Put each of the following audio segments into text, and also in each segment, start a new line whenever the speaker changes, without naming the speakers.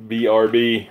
BRB.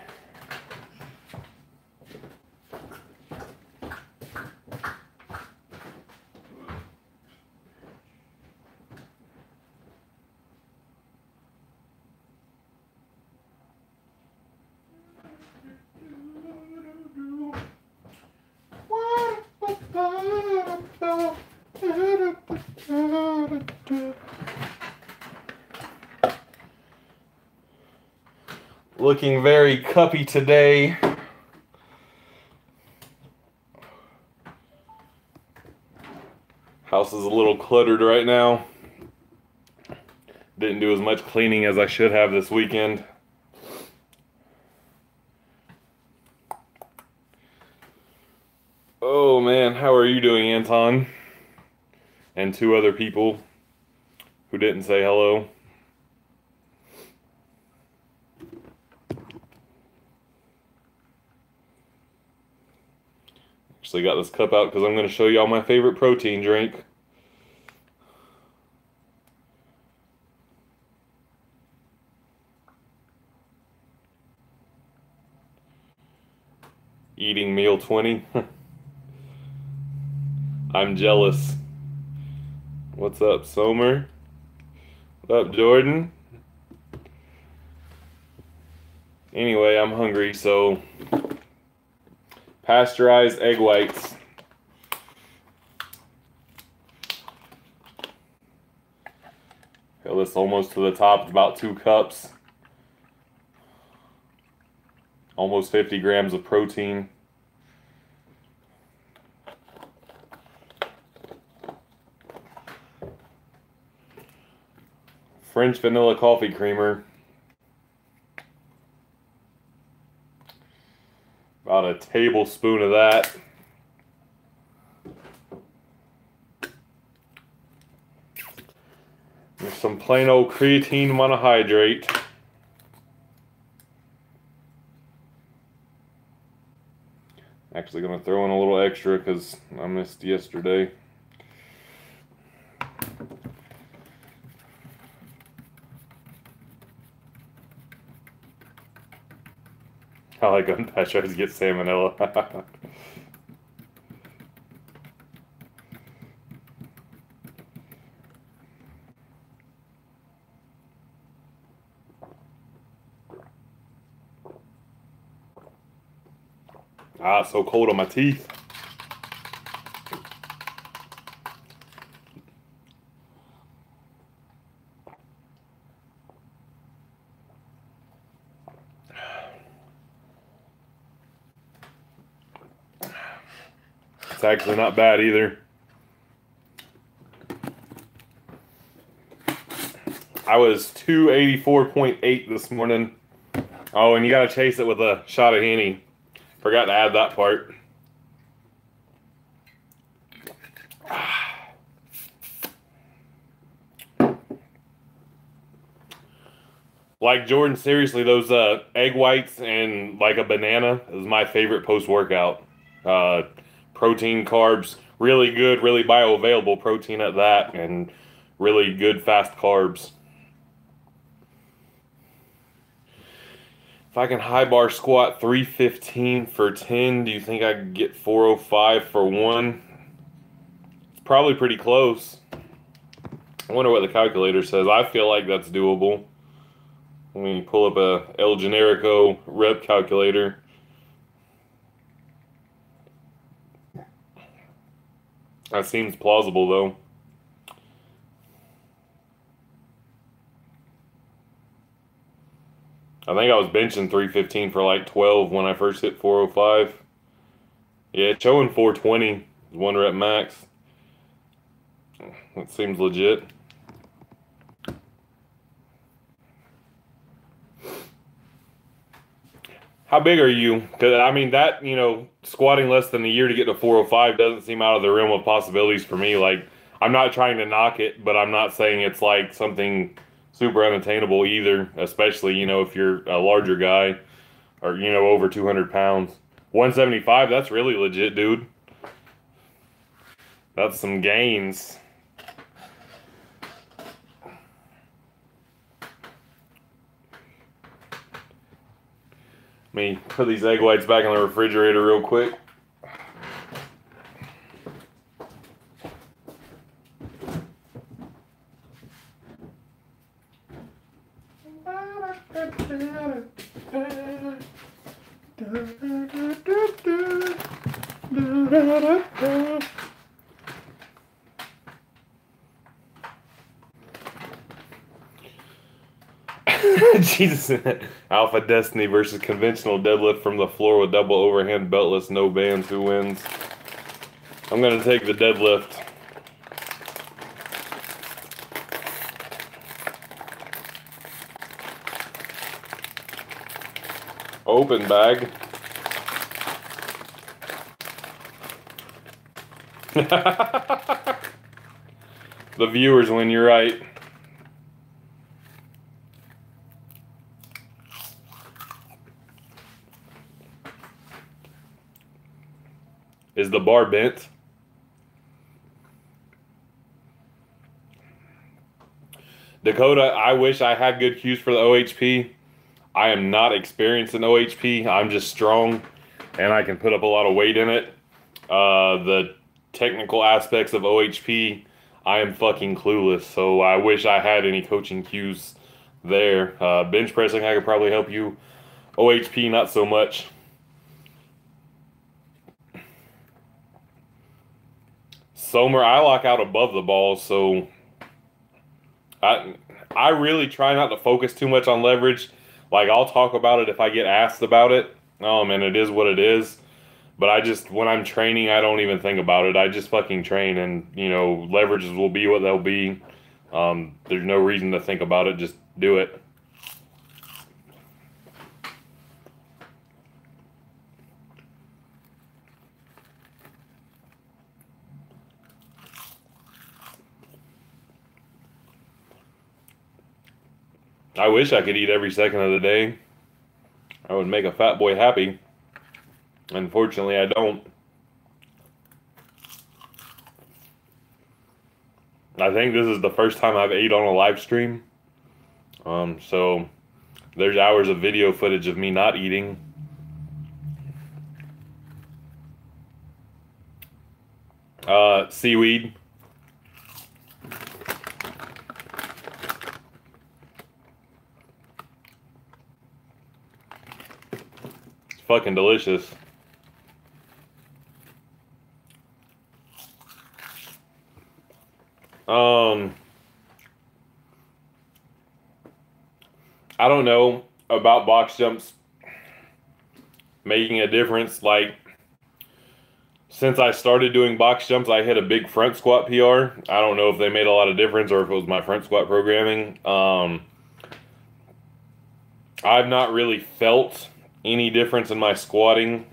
Looking very cuppy today. House is a little cluttered right now. Didn't do as much cleaning as I should have this weekend. Oh man, how are you doing, Anton? And two other people who didn't say hello. Actually got this cup out because I'm going to show y'all my favorite protein drink. Eating meal 20. I'm jealous. What's up, Somer? What up, Jordan? Anyway, I'm hungry, so pasteurized egg whites. Fill this almost to the top, about 2 cups. Almost 50 grams of protein. French vanilla coffee creamer. About a tablespoon of that. There's some plain old creatine monohydrate. Actually gonna throw in a little extra because I missed yesterday. I like when pasteurized get salmonella. Ah, it's so cold on my teeth. It's actually not bad either. I was 284.8 this morning. Oh, and you gotta chase it with a shot of Henny. Forgot to add that part. Like Jordan, seriously, those egg whites and like a banana is my favorite post-workout. Protein, carbs, really good, really bioavailable protein at that, and really good fast carbs. If I can high bar squat 315 for 10, do you think I could get 405 for 1? It's probably pretty close. I wonder what the calculator says. I feel like that's doable. Let me pull up a El Generico rep calculator. That seems plausible though. I think I was benching 315 for like 12 when I first hit 405. Yeah, it's showing 420, 1 rep max. That seems legit. How big are you? Because I mean that, squatting less than a year to get to 405 doesn't seem out of the realm of possibilities for me. Like, I'm not trying to knock it, but I'm not saying it's like something super unattainable either, especially, if you're a larger guy or, over 200 pounds. 175, that's really legit, dude. That's some gains. Let me put these egg whites back in the refrigerator real quick. Jesus. Alpha Destiny versus conventional deadlift from the floor with double overhand beltless, no bands. Who wins? I'm going to take the deadlift. Open bag. The viewers win, you're right. Is the bar bent? Dakota, I wish I had good cues for the OHP. I am not experienced in OHP. I'm just strong, and I can put up a lot of weight in it. The technical aspects of OHP, I am fucking clueless, so I wish I had any coaching cues there. Bench pressing, I could probably help you. OHP, not so much. Somer, I lock out above the ball, so I really try not to focus too much on leverage. Like, I'll talk about it if I get asked about it. And it is what it is. But when I'm training, I don't even think about it. I just fucking train, and, leverages will be what they'll be. There's no reason to think about it. Just do it. I wish I could eat every second of the day. I would make a fat boy happy. Unfortunately, I don't. I think this is the first time I've ate on a live stream. So there's hours of video footage of me not eating. Seaweed. It's fucking delicious. I don't know about box jumps making a difference. Like, since I started doing box jumps, I hit a big front squat PR. I don't know if they made a lot of difference or if it was my front squat programming. I've not really felt any difference in my squatting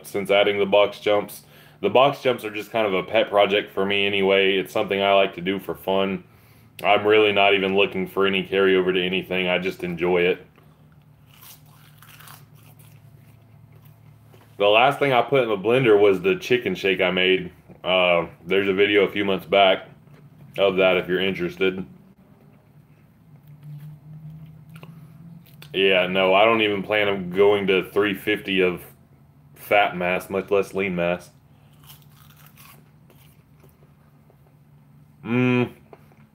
since adding the box jumps. The box jumps are just kind of a pet project for me anyway. It's something I like to do for fun. I'm really not even looking for any carryover to anything. I just enjoy it. The last thing I put in the blender was the chicken shake I made. There's a video a few months back of that if you're interested. Yeah, no, I don't even plan on going to 350 of fat mass, much less lean mass.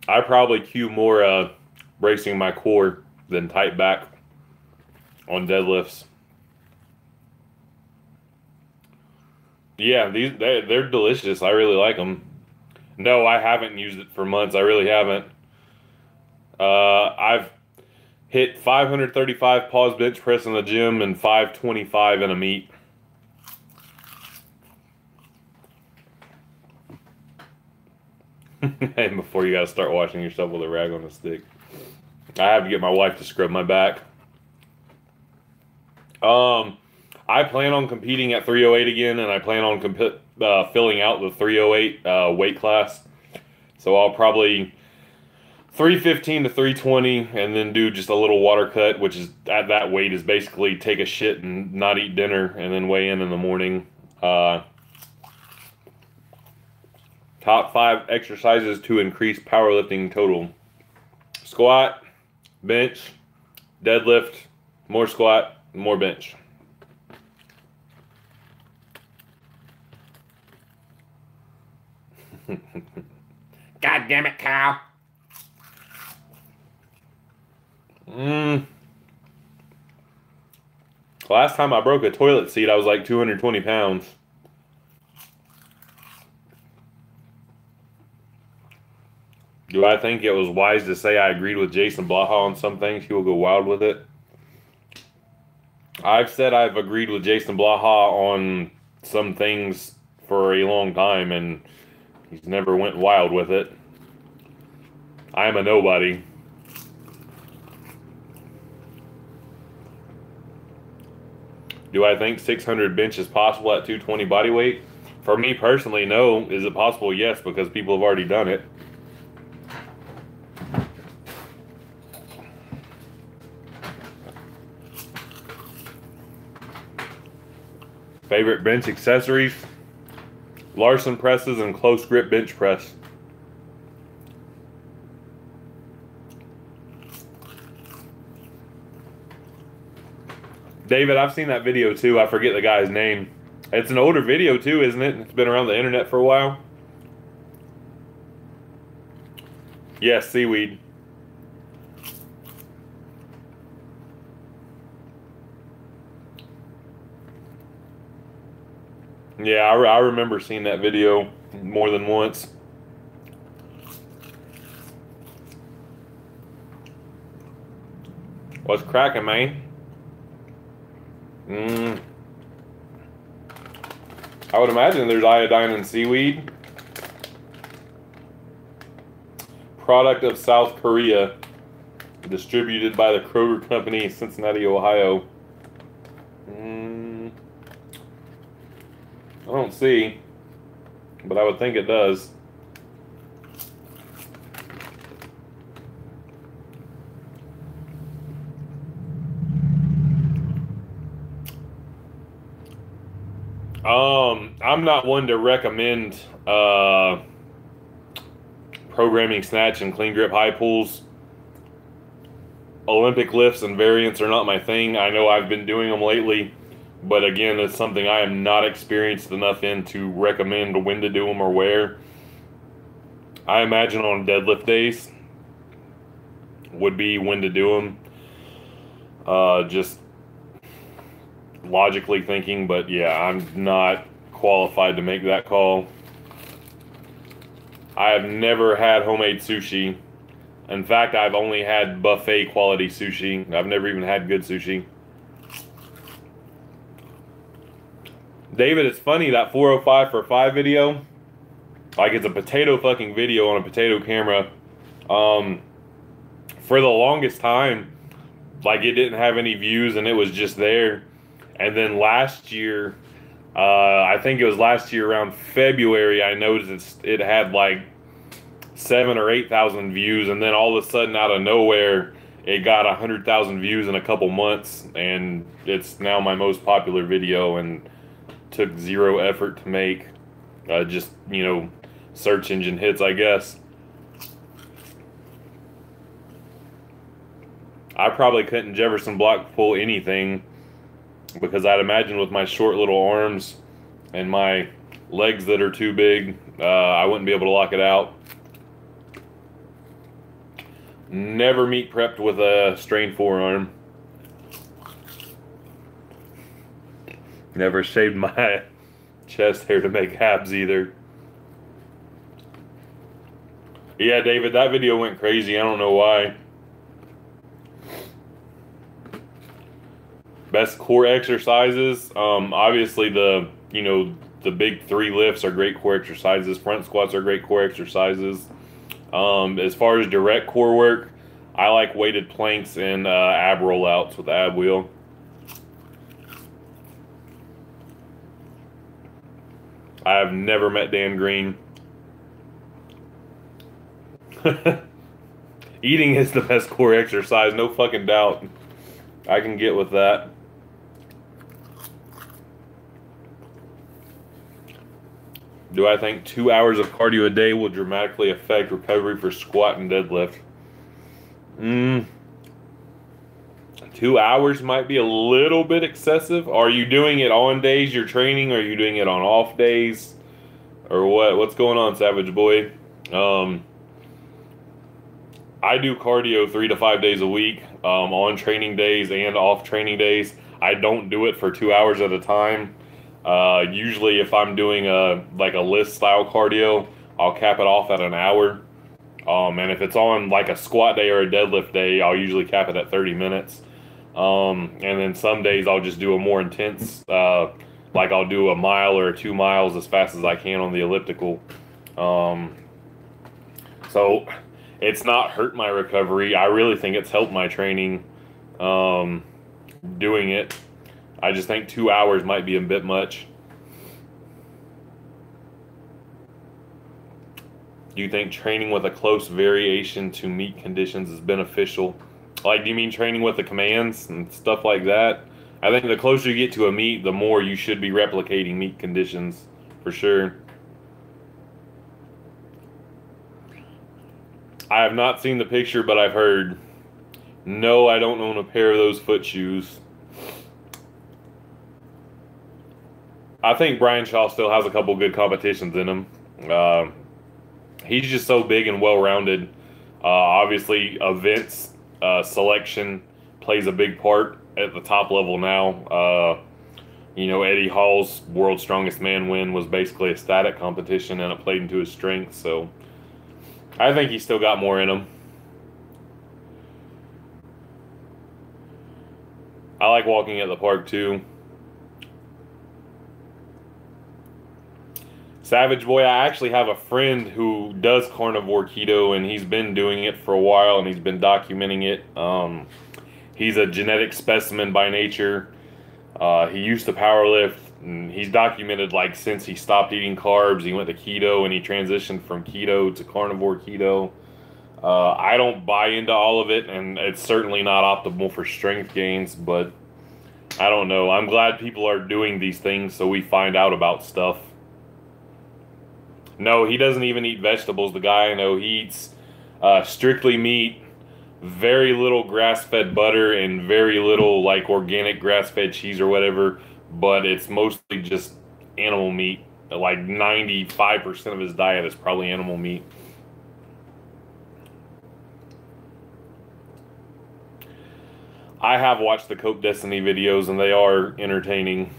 I probably cue more bracing my core than tight back on deadlifts. Yeah, they're delicious. I really like them. No, I haven't used it for months. I really haven't. I've hit 535 pause bench press in the gym and 525 in a meet. And before you gotta start washing yourself with a rag on a stick. I have to get my wife to scrub my back. I plan on competing at 308 again, and I plan on filling out the 308 weight class. So I'll probably 315 to 320, and then do just a little water cut, which is at that weight is basically take a shit and not eat dinner, and then weigh in the morning. Top 5 exercises to increase powerlifting total: squat, bench, deadlift, more squat, more bench. God damn it, Kyle. Last time I broke a toilet seat, I was like 220 pounds. Do I think it was wise to say I agreed with Jason Blaha on some things? He will go wild with it. I've said I've agreed with Jason Blaha on some things for a long time, and he's never went wild with it. I am a nobody. Do I think 600 bench is possible at 220 body weight? For me personally, no. Is it possible? Yes, because people have already done it. Favorite bench accessories? Larson presses and close grip bench press. David, I've seen that video too. I forget the guy's name. It's an older video too, isn't it? It's been around the internet for a while. Yes, seaweed. Yeah, I remember seeing that video more than once. What's cracking, man? I would imagine there's iodine in seaweed. Product of South Korea. Distributed by the Kroger Company, Cincinnati, Ohio. I don't see, but I would think it does. I'm not one to recommend programming snatch and clean grip high pulls. Olympic lifts and variants are not my thing. I know I've been doing them lately, but again, it's something I am not experienced enough in to recommend when to do them or where. I imagine on deadlift days would be when to do them. Just logically thinking, but yeah, I'm not qualified to make that call. I have never had homemade sushi. In fact, I've only had buffet quality sushi. I've never even had good sushi. David, it's funny, that 405 for 5 video, like it's a potato fucking video on a potato camera. For the longest time, like it didn't have any views and it was just there. And then last year, I think it was last year around February, I noticed it had like 7,000 or 8,000 views, and then all of a sudden out of nowhere it got 100,000 views in a couple months, and it's now my most popular video and took zero effort to make. Just, you know, search engine hits, I guess. I probably couldn't Jefferson block pull anything, because I'd imagine with my short little arms and my legs that are too big, I wouldn't be able to lock it out. Never meat prepped with a strained forearm. Never shaved my chest hair to make abs either. Yeah, David, that video went crazy. I don't know why. Best core exercises. Obviously the, you know, the big 3 lifts are great core exercises. Front squats are great core exercises. As far as direct core work, I like weighted planks and ab rollouts with the ab wheel. I have never met Dan Green. Eating is the best core exercise, no fucking doubt. I can get with that. Do I think 2 hours of cardio a day will dramatically affect recovery for squat and deadlift? 2 hours might be a little bit excessive. Are you doing it on days you're training? Are you doing it on off days? Or what? What's going on, Savage Boy? I do cardio 3 to 5 days a week, on training days and off training days. I don't do it for 2 hours at a time. Usually if I'm doing a list style cardio, I'll cap it off at an hour. And if it's on like a squat day or a deadlift day, I'll usually cap it at 30 minutes. And then some days I'll just do a more intense, like I'll do a mile or 2 miles as fast as I can on the elliptical. So it's not hurt my recovery. I really think it's helped my training, doing it. I just think 2 hours might be a bit much. Do you think training with a close variation to meet conditions is beneficial? Like, do you mean training with the commands and stuff like that? I think the closer you get to a meet, the more you should be replicating meet conditions, for sure. I have not seen the picture, but I've heard. No, I don't own a pair of those foot shoes. I think Brian Shaw still has a couple good competitions in him. He's just so big and well-rounded. Obviously, events selection plays a big part at the top level now. Eddie Hall's World's Strongest Man win was basically a static competition, and it played into his strengths. So I think he's still got more in him. I like walking at the park too. Savage Boy, I actually have a friend who does carnivore keto, and he's been doing it for a while, and he's been documenting it. He's a genetic specimen by nature. He used to powerlift, and he's documented like since he stopped eating carbs, he went to keto, and he transitioned from keto to carnivore keto. I don't buy into all of it, and it's certainly not optimal for strength gains, but I don't know. I'm glad people are doing these things so we find out about stuff. No, he doesn't even eat vegetables. The guy I know, he eats strictly meat, very little grass-fed butter, and very little like organic grass-fed cheese or whatever, but it's mostly just animal meat. Like 95% of his diet is probably animal meat. I have watched the Coke Destiny videos, and they are entertaining.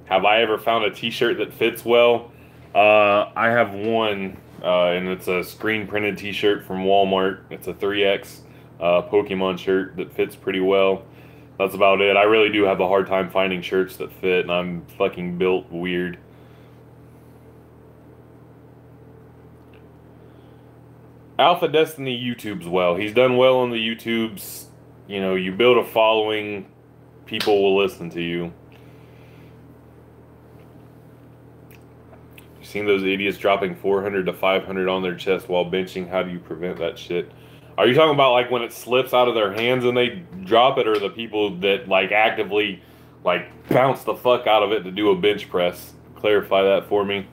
Have I ever found a t-shirt that fits well? I have one, and it's a screen printed t-shirt from Walmart. It's a 3X Pokemon shirt that fits pretty well. That's about it. I really do have a hard time finding shirts that fit, and I'm fucking built weird. Alpha Destiny YouTubes well. He's done well on the YouTubes. You build a following, people will listen to you. Seen those idiots dropping 400 to 500 on their chest while benching? How do you prevent that shit? Are you talking about like when it slips out of their hands and they drop it, or the people that like actively like bounce the fuck out of it to do a bench press? Clarify that for me.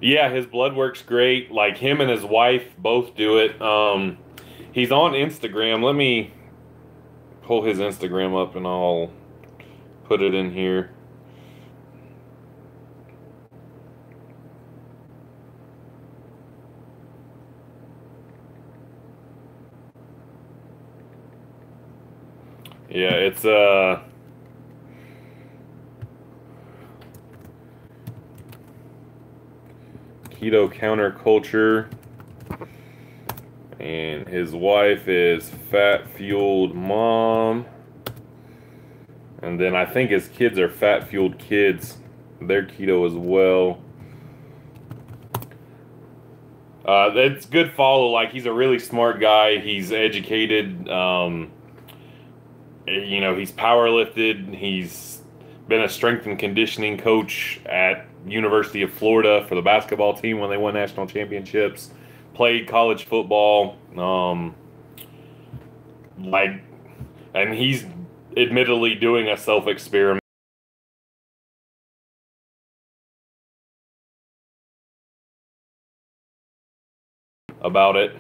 Yeah, his blood work's great. Like him and his wife both do it. He's on Instagram. Let me pull his Instagram up and I'll put it in here. Yeah, it's Keto Counterculture, And his wife is Fat Fueled Mom. And then I think his kids are Fat Fueled Kids. They're keto as well. It's good follow. Like, he's a really smart guy. He's educated. He's power lifted. He's been a strength and conditioning coach at University of Florida for the basketball team when they won national championships. Played college football. And he's admittedly doing a self-experiment about it.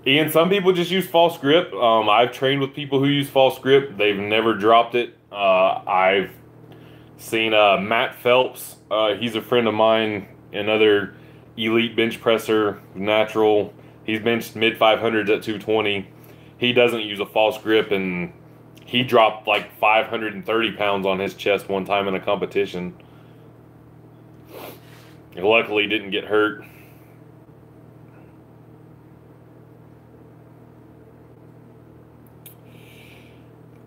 And some people just use false grip. I've trained with people who use false grip. They've never dropped it. I've seen Matt Phelps. He's a friend of mine, another elite bench presser, natural. He's benched mid 500s at 220. He doesn't use a false grip, and he dropped like 530 pounds on his chest one time in a competition. Luckily, he didn't get hurt.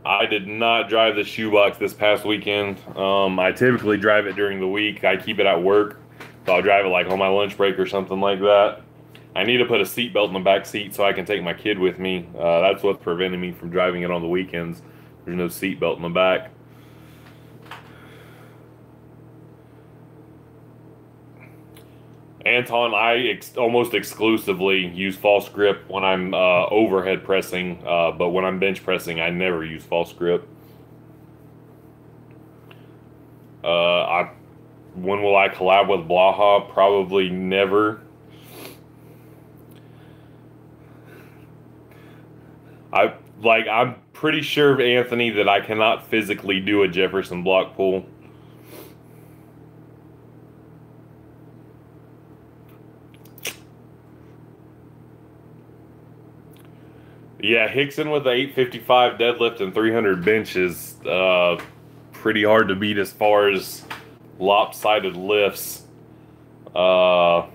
I did not drive the shoebox this past weekend. I typically drive it during the week. I keep it at work, so I'll drive it like on my lunch break or something like that. I need to put a seatbelt in the back seat so I can take my kid with me. That's what's preventing me from driving it on the weekends. There's no seatbelt in the back. Anton, I almost exclusively use false grip when I'm overhead pressing, but when I'm bench pressing, I never use false grip. When will I collab with Blaha? Probably never. I'm pretty sure, Anthony, that I cannot physically do a Jefferson block pull. Yeah, Hickson with the 855 deadlift and 300 bench is pretty hard to beat as far as lopsided lifts. I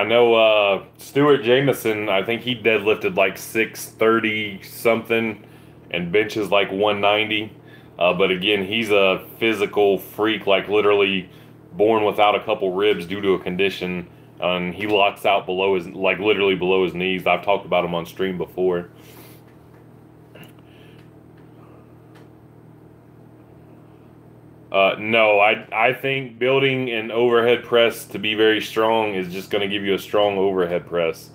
know Stuart Jameson, I think he deadlifted like 630 something and benches like 190. But again, he's a physical freak, like literally born without a couple ribs due to a condition. And he locks out below his, like literally below his knees. I've talked about him on stream before. No, I think building an overhead press to be very strong is just going to give you a strong overhead press.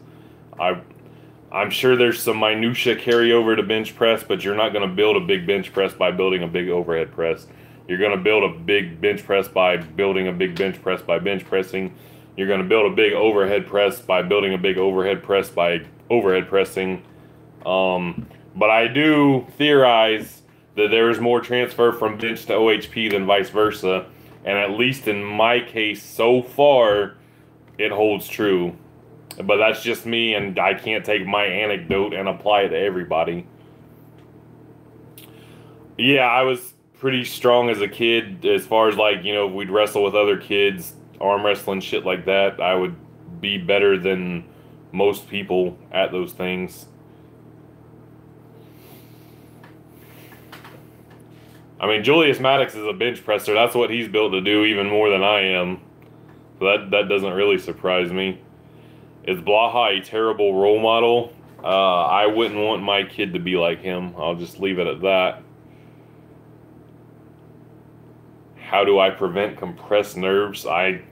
I'm sure there's some minutia carryover to bench press, but you're not going to build a big bench press by building a big overhead press. You're going to build a big bench press by building a big bench press by bench pressing. You're going to build a big overhead press by building a big overhead press by overhead pressing. But I do theorize that there is more transfer from bench to OHP than vice versa. And at least in my case so far, it holds true. But that's just me, and I can't take my anecdote and apply it to everybody. Yeah, I was pretty strong as a kid as far as like, we'd wrestle with other kids, arm wrestling, shit like that. I would be better than most people at those things. I mean, Julius Maddox is a bench presser. That's what he's built to do even more than I am. So that doesn't really surprise me. Is Blaha a terrible role model? I wouldn't want my kid to be like him. I'll just leave it at that. How do I prevent compressed nerves? I'm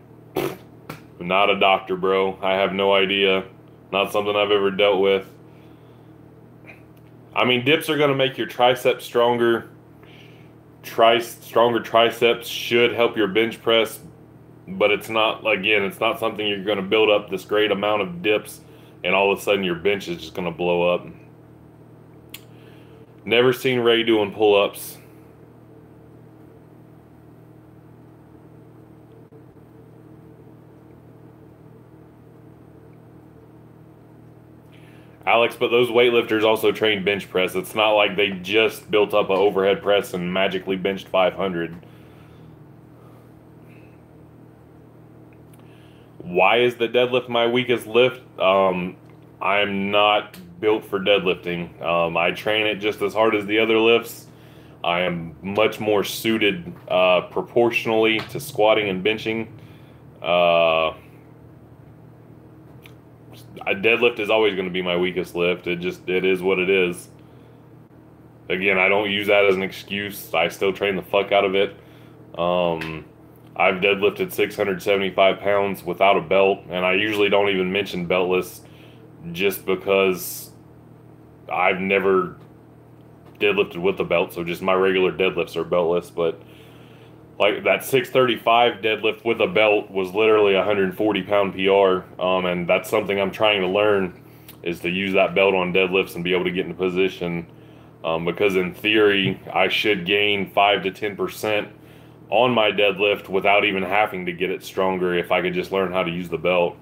not a doctor, bro. I have no idea. Not something I've ever dealt with. I mean, dips are going to make your triceps stronger. Stronger triceps should help your bench press, but it's not, again, it's not something you're going to build up this great amount of dips and all of a sudden your bench is just going to blow up. Never seen Ray doing pull-ups. Alex, but those weightlifters also train bench press. It's not like they just built up an overhead press and magically benched 500. Why is the deadlift my weakest lift? I'm not built for deadlifting. I train it just as hard as the other lifts. I am much more suited proportionally to squatting and benching. A deadlift is always going to be my weakest lift. It is what it is. Again, I don't use that as an excuse. I still train the fuck out of it. I've deadlifted 675 pounds without a belt, and I usually don't even mention beltless just because I've never deadlifted with a belt, so just my regular deadlifts are beltless. But like that 635 deadlift with a belt was literally a 140-pound PR, and that's something I'm trying to learn, is to use that belt on deadlifts and be able to get in position, because in theory I should gain 5 to 10% on my deadlift without even having to get it stronger if I could just learn how to use the belt.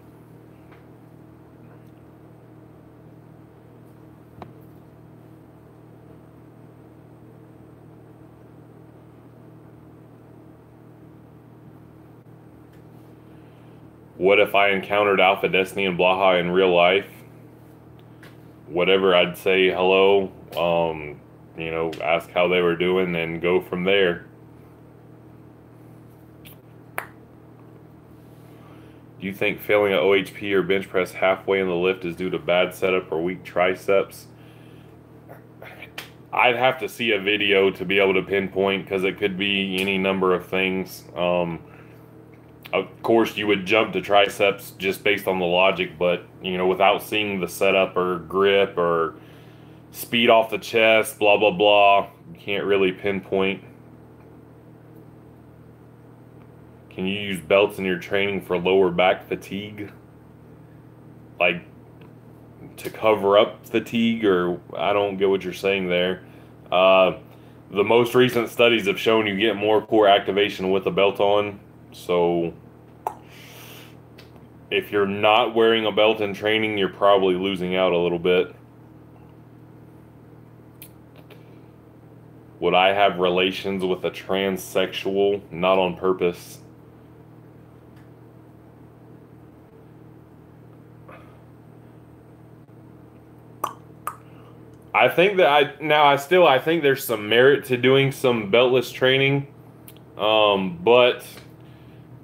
What if I encountered Alpha Destiny and Blaha in real life? Whatever, I'd say hello, ask how they were doing and go from there. Do you think failing at OHP or bench press halfway in the lift is due to bad setup or weak triceps? I'd have to see a video to be able to pinpoint, because it could be any number of things. Of course, you would jump to triceps just based on the logic, but, without seeing the setup or grip or speed off the chest, blah, blah, blah, you can't really pinpoint. Can you use belts in your training for lower back fatigue? Like, to cover up fatigue, or I don't get what you're saying there. The most recent studies have shown you get more core activation with a belt on. So if you're not wearing a belt in training, you're probably losing out a little bit. Would I have relations with a transsexual? Not on purpose. I think that I think there's some merit to doing some beltless training, but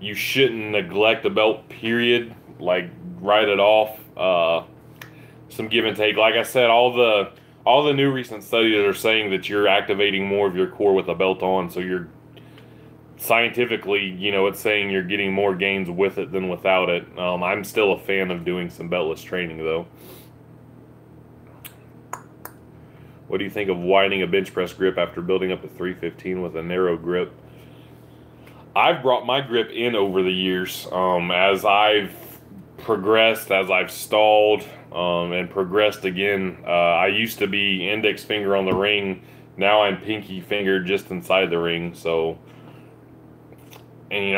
you shouldn't neglect the belt, period. Like, write it off. Some give and take. Like I said, all the new recent studies are saying that you're activating more of your core with a belt on, so you're scientifically, it's saying you're getting more gains with it than without it. I'm still a fan of doing some beltless training, though. What do you think of widening a bench press grip after building up a 315 with a narrow grip? I've brought my grip in over the years. As I've progressed, as I've stalled, and progressed again. I used to be index finger on the ring. Now I'm pinky finger just inside the ring. So, and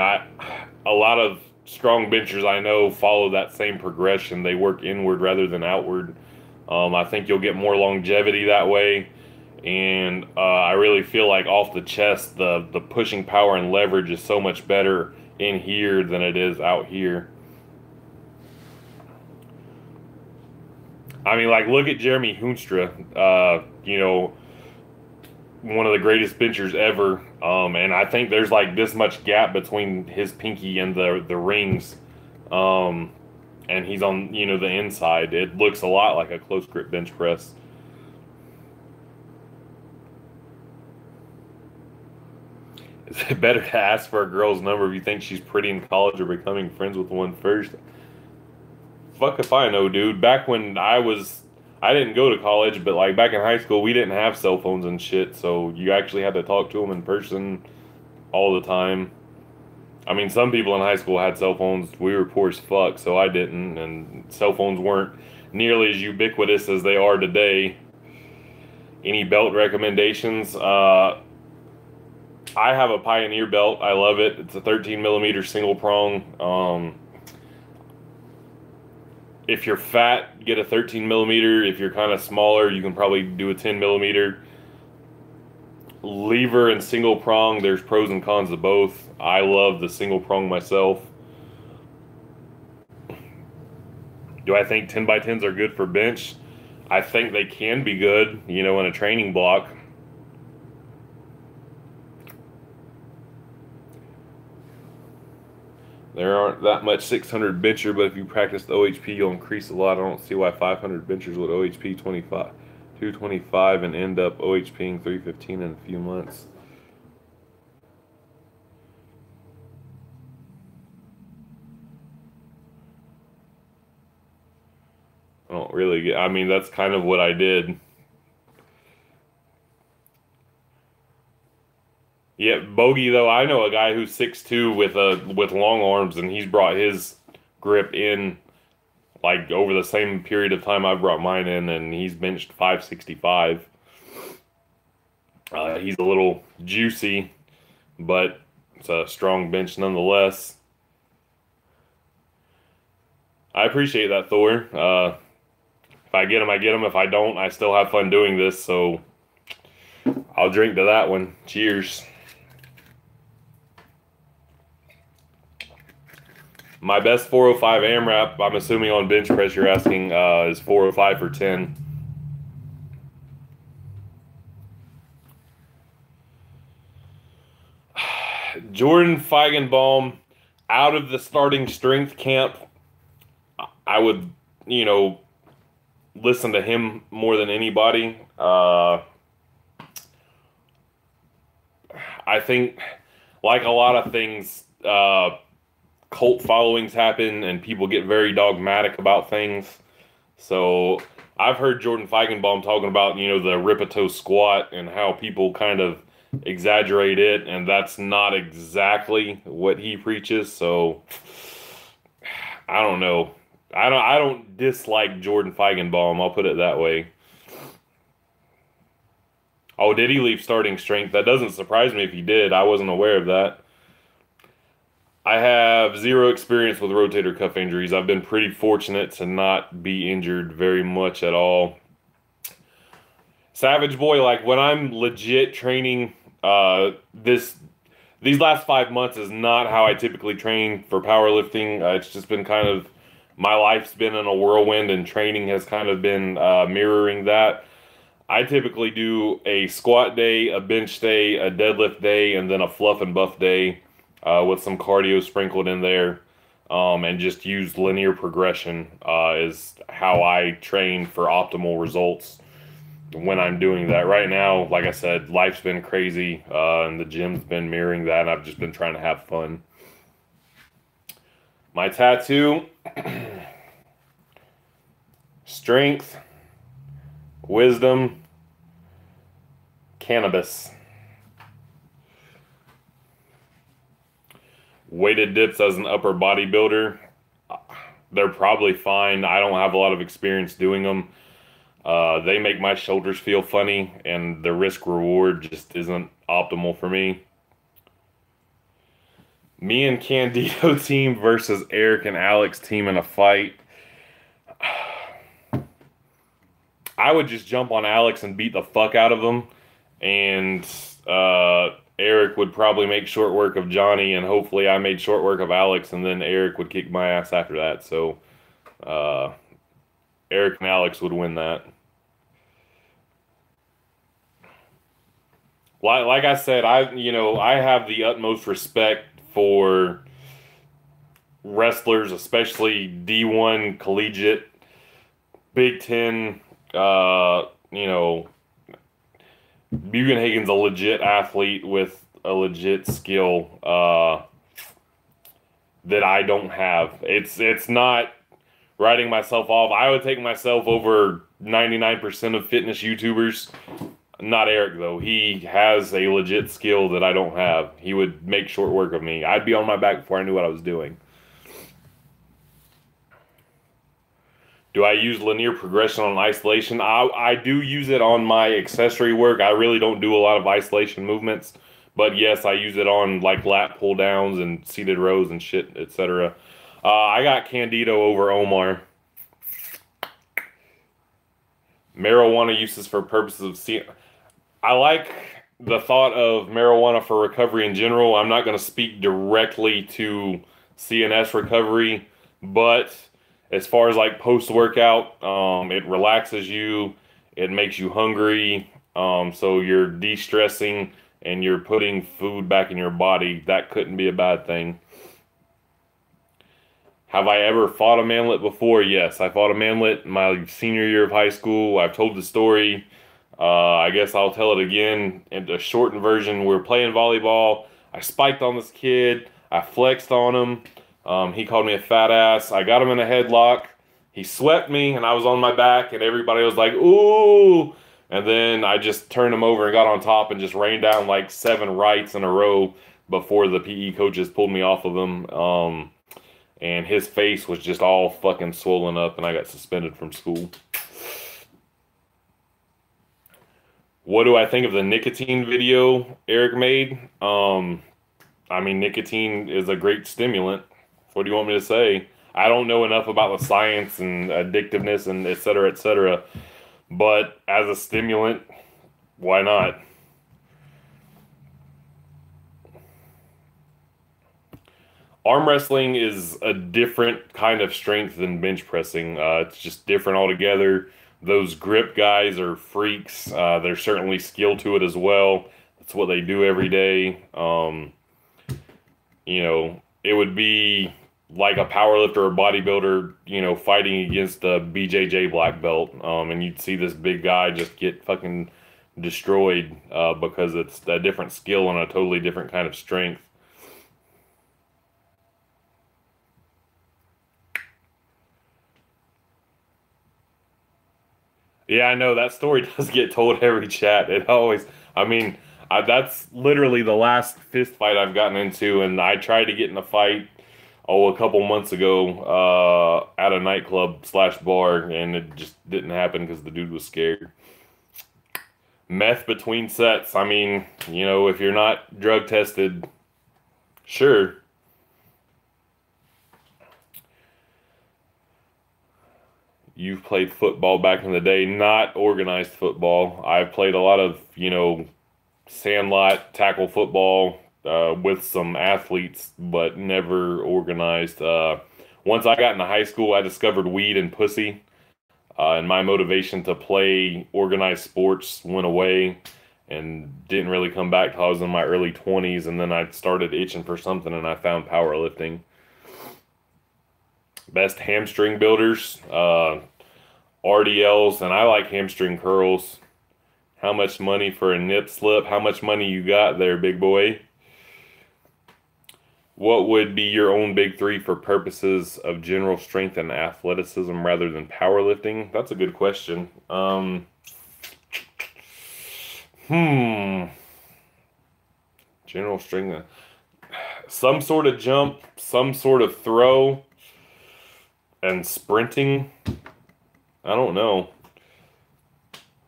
a lot of strong benchers I know follow that same progression. They work inward rather than outward. I think you'll get more longevity that way, and I really feel like off the chest, the pushing power and leverage is so much better in here than it is out here. I mean, like, look at Jeremy Hoenstra, one of the greatest benchers ever, and I think there's like this much gap between his pinky and the rings, and he's on, the inside. It looks a lot like a close grip bench press. Is it better to ask for a girl's number if you think she's pretty in college or becoming friends with one first? Fuck if I know, dude. Back when I didn't go to college, but like back in high school, we didn't have cell phones and shit, so you actually had to talk to them in person all the time. I mean, some people in high school had cell phones. We were poor as fuck, so I didn't, and cell phones weren't nearly as ubiquitous as they are today. Any belt recommendations? I have a Pioneer belt. I love it. It's a 13 millimeter single prong. If you're fat, get a 13 millimeter. If you're kind of smaller, you can probably do a 10 millimeter. Lever and single prong, there's pros and cons to both. I love the single prong myself. Do I think 10 by 10s are good for bench? I think they can be good, you know, in a training block. There aren't that much 600 bencher, but if you practice the OHP, you'll increase a lot. I don't see why 500 benchers would OHP 225 and end up OHPing 315 in a few months. I don't really get, I mean, that's kind of what I did. Yeah, Bogey though, I know a guy who's 6'2" with long arms, and he's brought his grip in like over the same period of time I brought mine in, and he's benched 565. He's a little juicy, but it's a strong bench nonetheless. I appreciate that, Thor. If I get him, I get him. If I don't, I still have fun doing this, so I'll drink to that one. Cheers. My best 405 AMRAP, I'm assuming on bench press you're asking, is 405 for 10. Jordan Feigenbaum, out of the starting strength camp, I would, you know, listen to him more than anybody. I think, like a lot of things, cult followings happen and people get very dogmatic about things. So I've heard Jordan Feigenbaum talking about, you know, the Ripito squat and how people kind of exaggerate it, and that's not exactly what he preaches. So I don't know. I don't dislike Jordan Feigenbaum, I'll put it that way. Oh, did he leave starting strength? That doesn't surprise me if he did. I wasn't aware of that. I have zero experience with rotator cuff injuries. I've been pretty fortunate to not be injured very much at all. Savage Boy, like when I'm legit training, these last 5 months is not how I typically train for powerlifting. It's just been kind of, my life's been in a whirlwind, and training has kind of been mirroring that. I typically do a squat day, a bench day, a deadlift day, and then a fluff and buff day with some cardio sprinkled in there, and just use linear progression is how I train for optimal results when I'm doing that. Right now, like I said, life's been crazy, and the gym's been mirroring that, and I've just been trying to have fun. My tattoo, strength, wisdom, cannabis. Weighted dips as an upper bodybuilder, they're probably fine. I don't have a lot of experience doing them. They make my shoulders feel funny, and the risk reward just isn't optimal for me. Me and Candido team versus Eric and Alex team in a fight. I would just jump on Alex and beat the fuck out of him, and Eric would probably make short work of Johnny, and hopefully I made short work of Alex, and then Eric would kick my ass after that. So Eric and Alex would win that. Like I said, I have the utmost respect for wrestlers, especially D1 collegiate, Big Ten. Bugenhagen's a legit athlete with a legit skill that I don't have. It's not writing myself off. I would take myself over 99% of fitness YouTubers. Not Eric, though. He has a legit skill that I don't have. He would make short work of me. I'd be on my back before I knew what I was doing. Do I use linear progression on isolation? I do use it on my accessory work. I really don't do a lot of isolation movements. But yes, I use it on like lat pull downs and seated rows and shit, etc. I got Candido over Omar. Marijuana uses for purposes of I like the thought of marijuana for recovery in general. I'm not going to speak directly to CNS recovery, but as far as like post-workout, it relaxes you, it makes you hungry, so you're de-stressing and you're putting food back in your body. That couldn't be a bad thing. Have I ever fought a manlet before? Yes, I fought a manlet my senior year of high school. I've told the story. I guess I'll tell it again in a shortened version. We were playing volleyball. I spiked on this kid. I flexed on him. He called me a fat ass. I got him in a headlock. He swept me, and I was on my back, and everybody was like, ooh. And then I just turned him over and got on top and just rained down like 7 rights in a row before the PE coaches pulled me off of him. And his face was just all fucking swollen up, and I got suspended from school. What do I think of the nicotine video Eric made? I mean, nicotine is a great stimulant. What do you want me to say? I don't know enough about the science and addictiveness and et cetera, et cetera. But as a stimulant, why not? Arm wrestling is a different kind of strength than bench pressing. It's just different altogether. Those grip guys are freaks. There's certainly skill to it as well. That's what they do every day. You know, it would be like a powerlifter or bodybuilder, you know, fighting against a BJJ black belt. And you'd see this big guy just get fucking destroyed because it's a different skill and a totally different kind of strength. Yeah, I know that story does get told every chat. It always, I mean, that's literally the last fist fight I've gotten into, and I tried to get in a fight, a couple months ago, at a nightclub slash bar, and it just didn't happen because the dude was scared. Meth between sets. I mean, you know, if you're not drug tested, sure. You've played football back in the day, not organized football. I've played a lot of, you know, sandlot, tackle football with some athletes, but never organized. Once I got into high school, I discovered weed and pussy, and my motivation to play organized sports went away and didn't really come back till I was in my early 20s, and then I started itching for something, and I found powerlifting. Best hamstring builders, RDLs, and I like hamstring curls. How much money for a nip slip? How much money you got there, big boy? What would be your own big 3 for purposes of general strength and athleticism rather than powerlifting? That's a good question. General strength. Some sort of jump, some sort of throw, and sprinting. I don't know.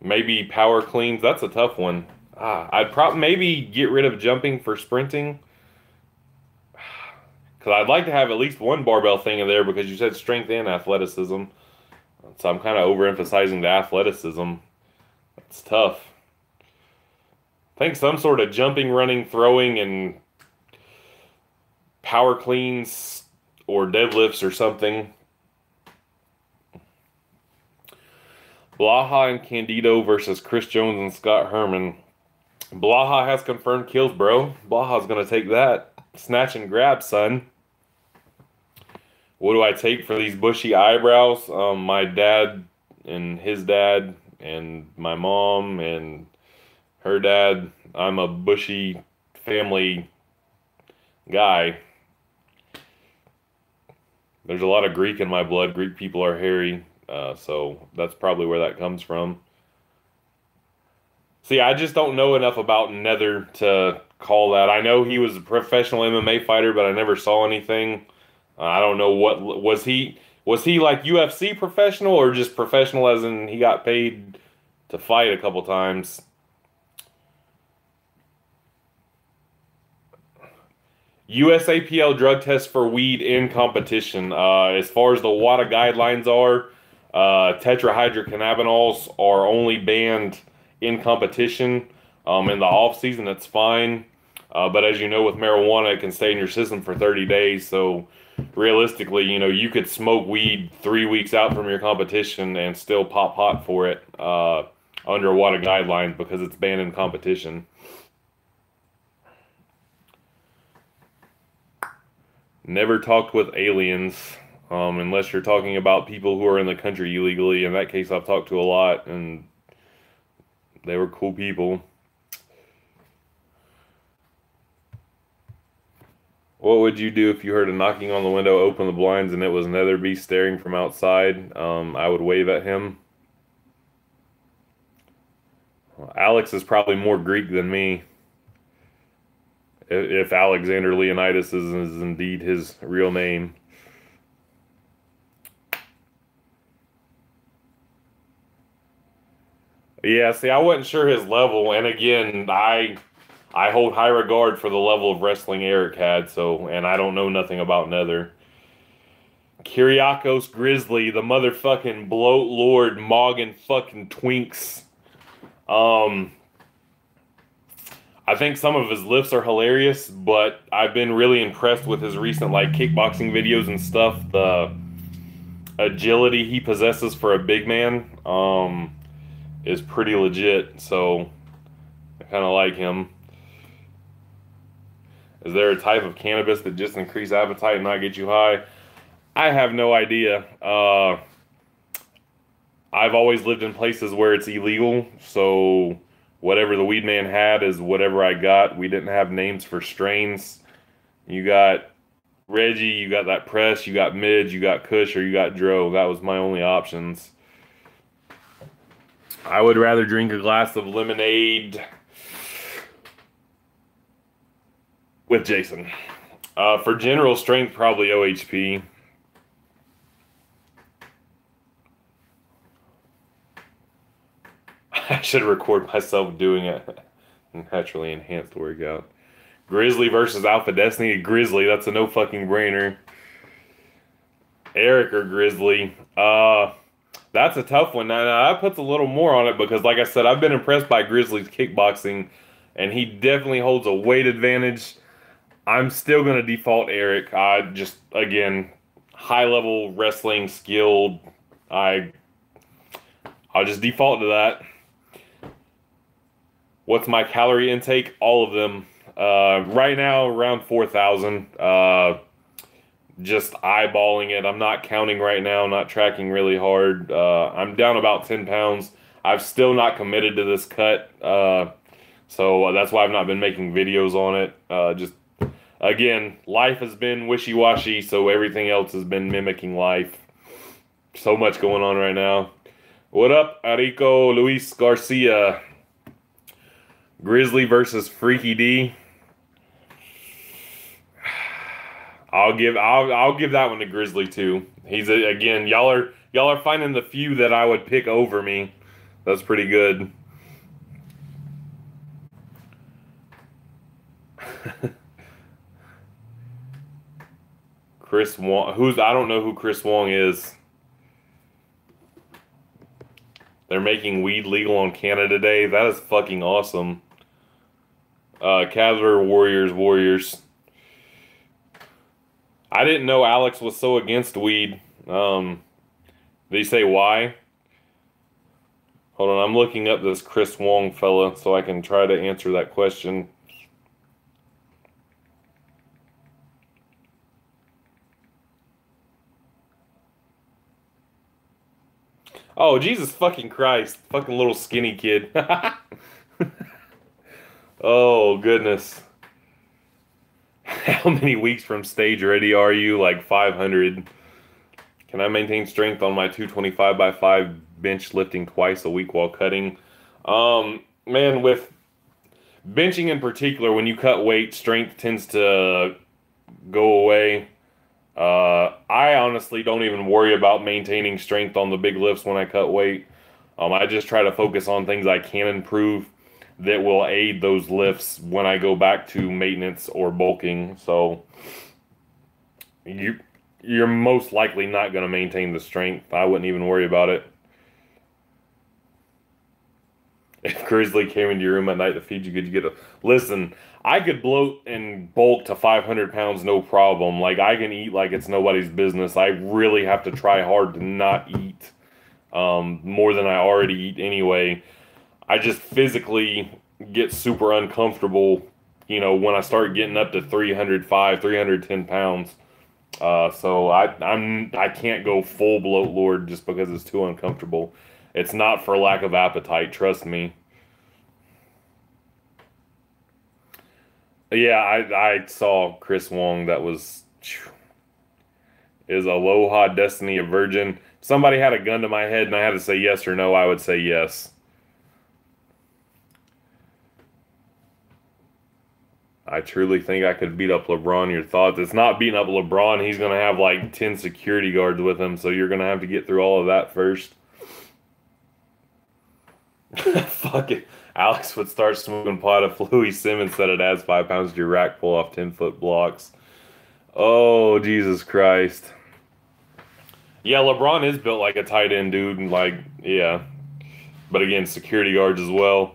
Maybe power cleans. That's a tough one. I'd probably maybe get rid of jumping for sprinting. Because I'd like to have at least one barbell thing in there because you said strength and athleticism. So I'm kind of overemphasizing the athleticism. That's tough. I think some sort of jumping, running, throwing, and power cleans or deadlifts or something. Blaha and Candido versus Chris Jones and Scott Herman. Blaha has confirmed kills, bro. Blaha's going to take that. Snatch and grab, son. What do I take for these bushy eyebrows? My dad and his dad and my mom and her dad. I'm a bushy family guy. There's a lot of Greek in my blood. Greek people are hairy. So that's probably where that comes from. See, I just don't know enough about Nether to call that. I know he was a professional MMA fighter, but I never saw anything. I don't know what was he like UFC professional or just professional as in he got paid to fight a couple times. USAPL drug test for weed in competition. As far as the WADA guidelines are, tetrahydrocannabinols are only banned in competition. In the off season, it's fine. But as you know, with marijuana, it can stay in your system for 30 days. So realistically, you know, you could smoke weed 3 weeks out from your competition and still pop hot for it under WADA guidelines because it's banned in competition. Never talked with aliens, unless you're talking about people who are in the country illegally. In that case, I've talked to a lot, and they were cool people. What would you do if you heard a knocking on the window, open the blinds, and it was Netherby staring from outside? I would wave at him. Alex is probably more Greek than me. If Alexander Leonidas is indeed his real name. Yeah, see, I wasn't sure his level, and again, I hold high regard for the level of wrestling Eric had, so, and I don't know nothing about Nether. Kyriakos Grizzly, the motherfucking bloat lord, Morgan fucking Twinks. I think some of his lifts are hilarious, but I've been really impressed with his recent like kickboxing videos and stuff. The agility he possesses for a big man is pretty legit, so I kind of like him. Is there a type of cannabis that just increase appetite and not get you high? I have no idea. I've always lived in places where it's illegal, so whatever the weed man had is whatever I got. We didn't have names for strains. You got Reggie, you got that press, you got Midge, you got Kush, or you got Dro. That was my only options. I would rather drink a glass of lemonade with Jason. For general strength, probably OHP. I should record myself doing a naturally enhanced workout. Grizzly versus Alpha Destiny. Grizzly, that's a no fucking brainer. Eric or Grizzly. That's a tough one. Now that puts a little more on it because, like I said, I've been impressed by Grizzly's kickboxing, and he definitely holds a weight advantage. I'm still going to default Eric. I just, again, high-level wrestling, skilled. I'll just default to that. What's my calorie intake? All of them. Right now, around 4,000. Just eyeballing it. I'm not counting right now, not tracking really hard. I'm down about 10 pounds. I've still not committed to this cut. So that's why I've not been making videos on it. Just, again, life has been wishy-washy, so everything else has been mimicking life. So much going on right now. What up, Arico Luis Garcia? Grizzly versus Freaky D. I'll give that one to Grizzly too. He's again, y'all are finding the few that I would pick over me. That's pretty good. Chris Wong, I don't know who Chris Wong is. They're making weed legal on Canada Day. That is fucking awesome. Cavalier Warriors. I didn't know Alex was so against weed. Did he say why? Hold on, I'm looking up this Chris Wong fella so I can try to answer that question. Oh, Jesus fucking Christ. Fucking little skinny kid. Oh, goodness. How many weeks from stage ready are you? Like 500. Can I maintain strength on my 225 by 5 bench lifting twice a week while cutting? Man, with benching in particular, when you cut weight, strength tends to go away. I honestly don't even worry about maintaining strength on the big lifts when I cut weight. I just try to focus on things I can improve that will aid those lifts when I go back to maintenance or bulking. So you're most likely not going to maintain the strength. I wouldn't even worry about it. If Grizzly came into your room at night to feed you, could you get a listen? I could bloat and bulk to 500 pounds, no problem. Like I can eat like it's nobody's business. I really have to try hard to not eat more than I already eat anyway. I just physically get super uncomfortable, when I start getting up to 305, 310 pounds. So I can't go full bloat lord just because it's too uncomfortable. It's not for lack of appetite, trust me. Yeah, I saw Chris Wong. That was is Aloha Destiny a virgin? If somebody had a gun to my head and I had to say yes or no, I would say yes. I truly think I could beat up LeBron. Your thoughts? It's not beating up LeBron. He's going to have like 10 security guards with him, so you're going to have to get through all of that first. Fuck it. Alex would start smoking pot if Louis Simmons said it adds 5 pounds to your rack pull off 10-foot blocks. Oh, Jesus Christ. Yeah, LeBron is built like a tight end dude, and like, yeah. But again, security guards as well.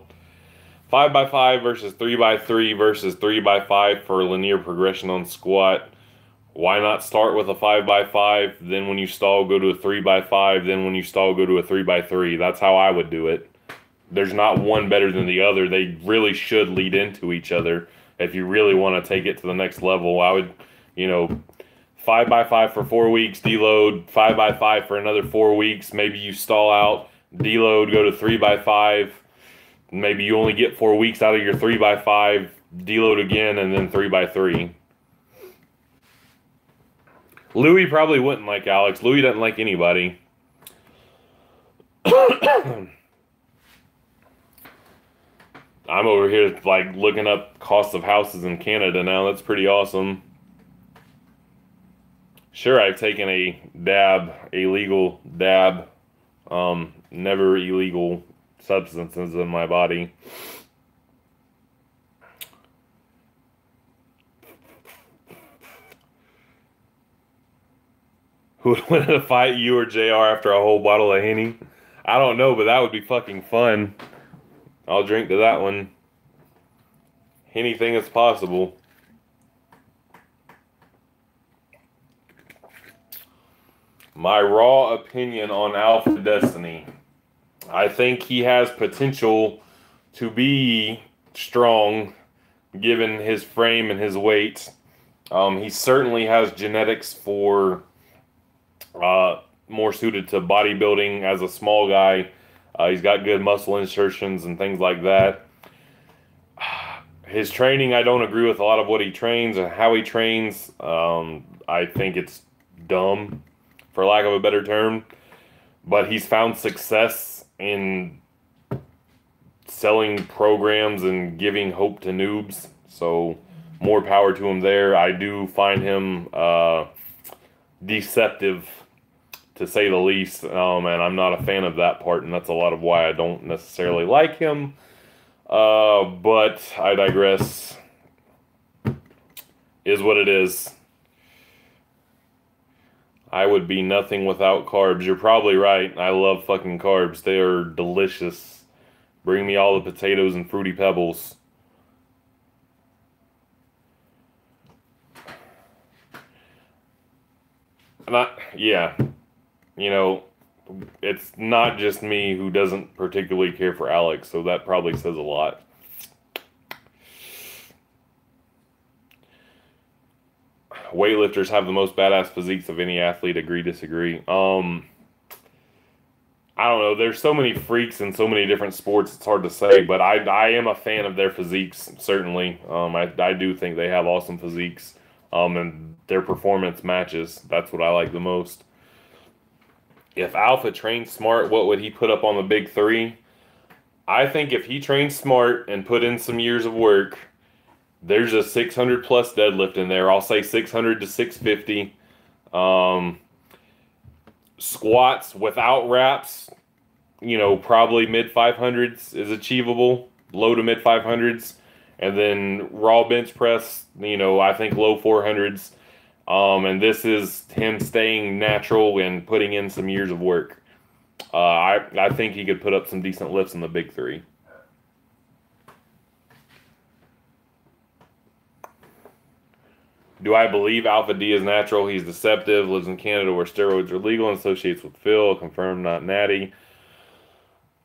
5x5 versus 3x3 versus 3x5 for linear progression on squat. Why not start with a 5x5, then when you stall, go to a 3x5, then when you stall, go to a 3x3? That's how I would do it. There's not one better than the other. They really should lead into each other. If you really want to take it to the next level, I would, 5x5 for 4 weeks, deload, 5x5 for another 4 weeks. Maybe you stall out, deload, go to 3x5. Maybe you only get 4 weeks out of your 3x5, deload again, and then 3x3. Louis probably wouldn't like Alex. Louis doesn't like anybody. I'm over here like looking up cost of houses in Canada now. That's pretty awesome. Sure, I've taken a legal dab, never illegal substances in my body. Who would win in a fight, you or JR, after a whole bottle of Henny? I don't know, but that would be fucking fun. I'll drink to that one. Anything is possible. My raw opinion on Alpha Destiny. I think he has potential to be strong given his frame and his weight. He certainly has genetics for more suited to bodybuilding as a small guy. He's got good muscle insertions and things like that. His training, I don't agree with a lot of what he trains and how he trains. I think it's dumb, for lack of a better term. But he's found success in selling programs and giving hope to noobs. So more power to him there. I do find him deceptive, to say the least, and I'm not a fan of that part, and that's a lot of why I don't necessarily like him. But I digress. Is what it is. I would be nothing without carbs. You're probably right. I love fucking carbs. They are delicious. Bring me all the potatoes and Fruity Pebbles. Yeah. It's not just me who doesn't particularly care for Alex, so that probably says a lot. Weightlifters have the most badass physiques of any athlete. Agree, disagree. I don't know. There's so many freaks in so many different sports, it's hard to say, but I am a fan of their physiques, certainly. I do think they have awesome physiques, and their performance matches. That's what I like the most. If Alpha trained smart, what would he put up on the big three? I think if he trained smart and put in some years of work, there's a 600 plus deadlift in there. I'll say 600 to 650. Squats without wraps, probably mid 500s is achievable, low to mid 500s. And then raw bench press, I think low 400s. And this is him staying natural and putting in some years of work. I think he could put up some decent lifts in the big three. Do I believe Alpha D is natural? He's deceptive, lives in Canada where steroids are legal, and associates with Phil. Confirmed, not natty.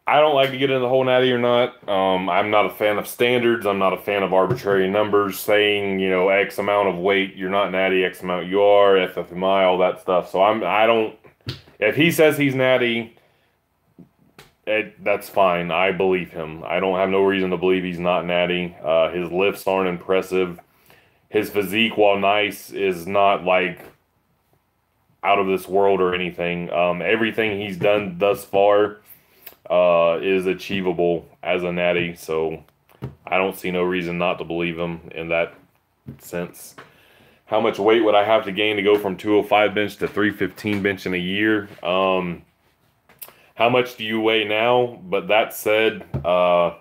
I don't like to get into the whole natty or not. I'm not a fan of standards. I'm not a fan of arbitrary numbers saying, you know, X amount of weight, you're not natty, X amount you are, FFMI, all that stuff. So I don't, if he says he's natty, that's fine. I believe him. I don't have no reason to believe he's not natty. His lifts aren't impressive. His physique, while nice, is not like out of this world or anything. Everything he's done thus far is achievable as a natty, so I don't see no reason not to believe him in that sense. How much weight would I have to gain to go from 205 bench to 315 bench in a year? How much do you weigh now? But that said, I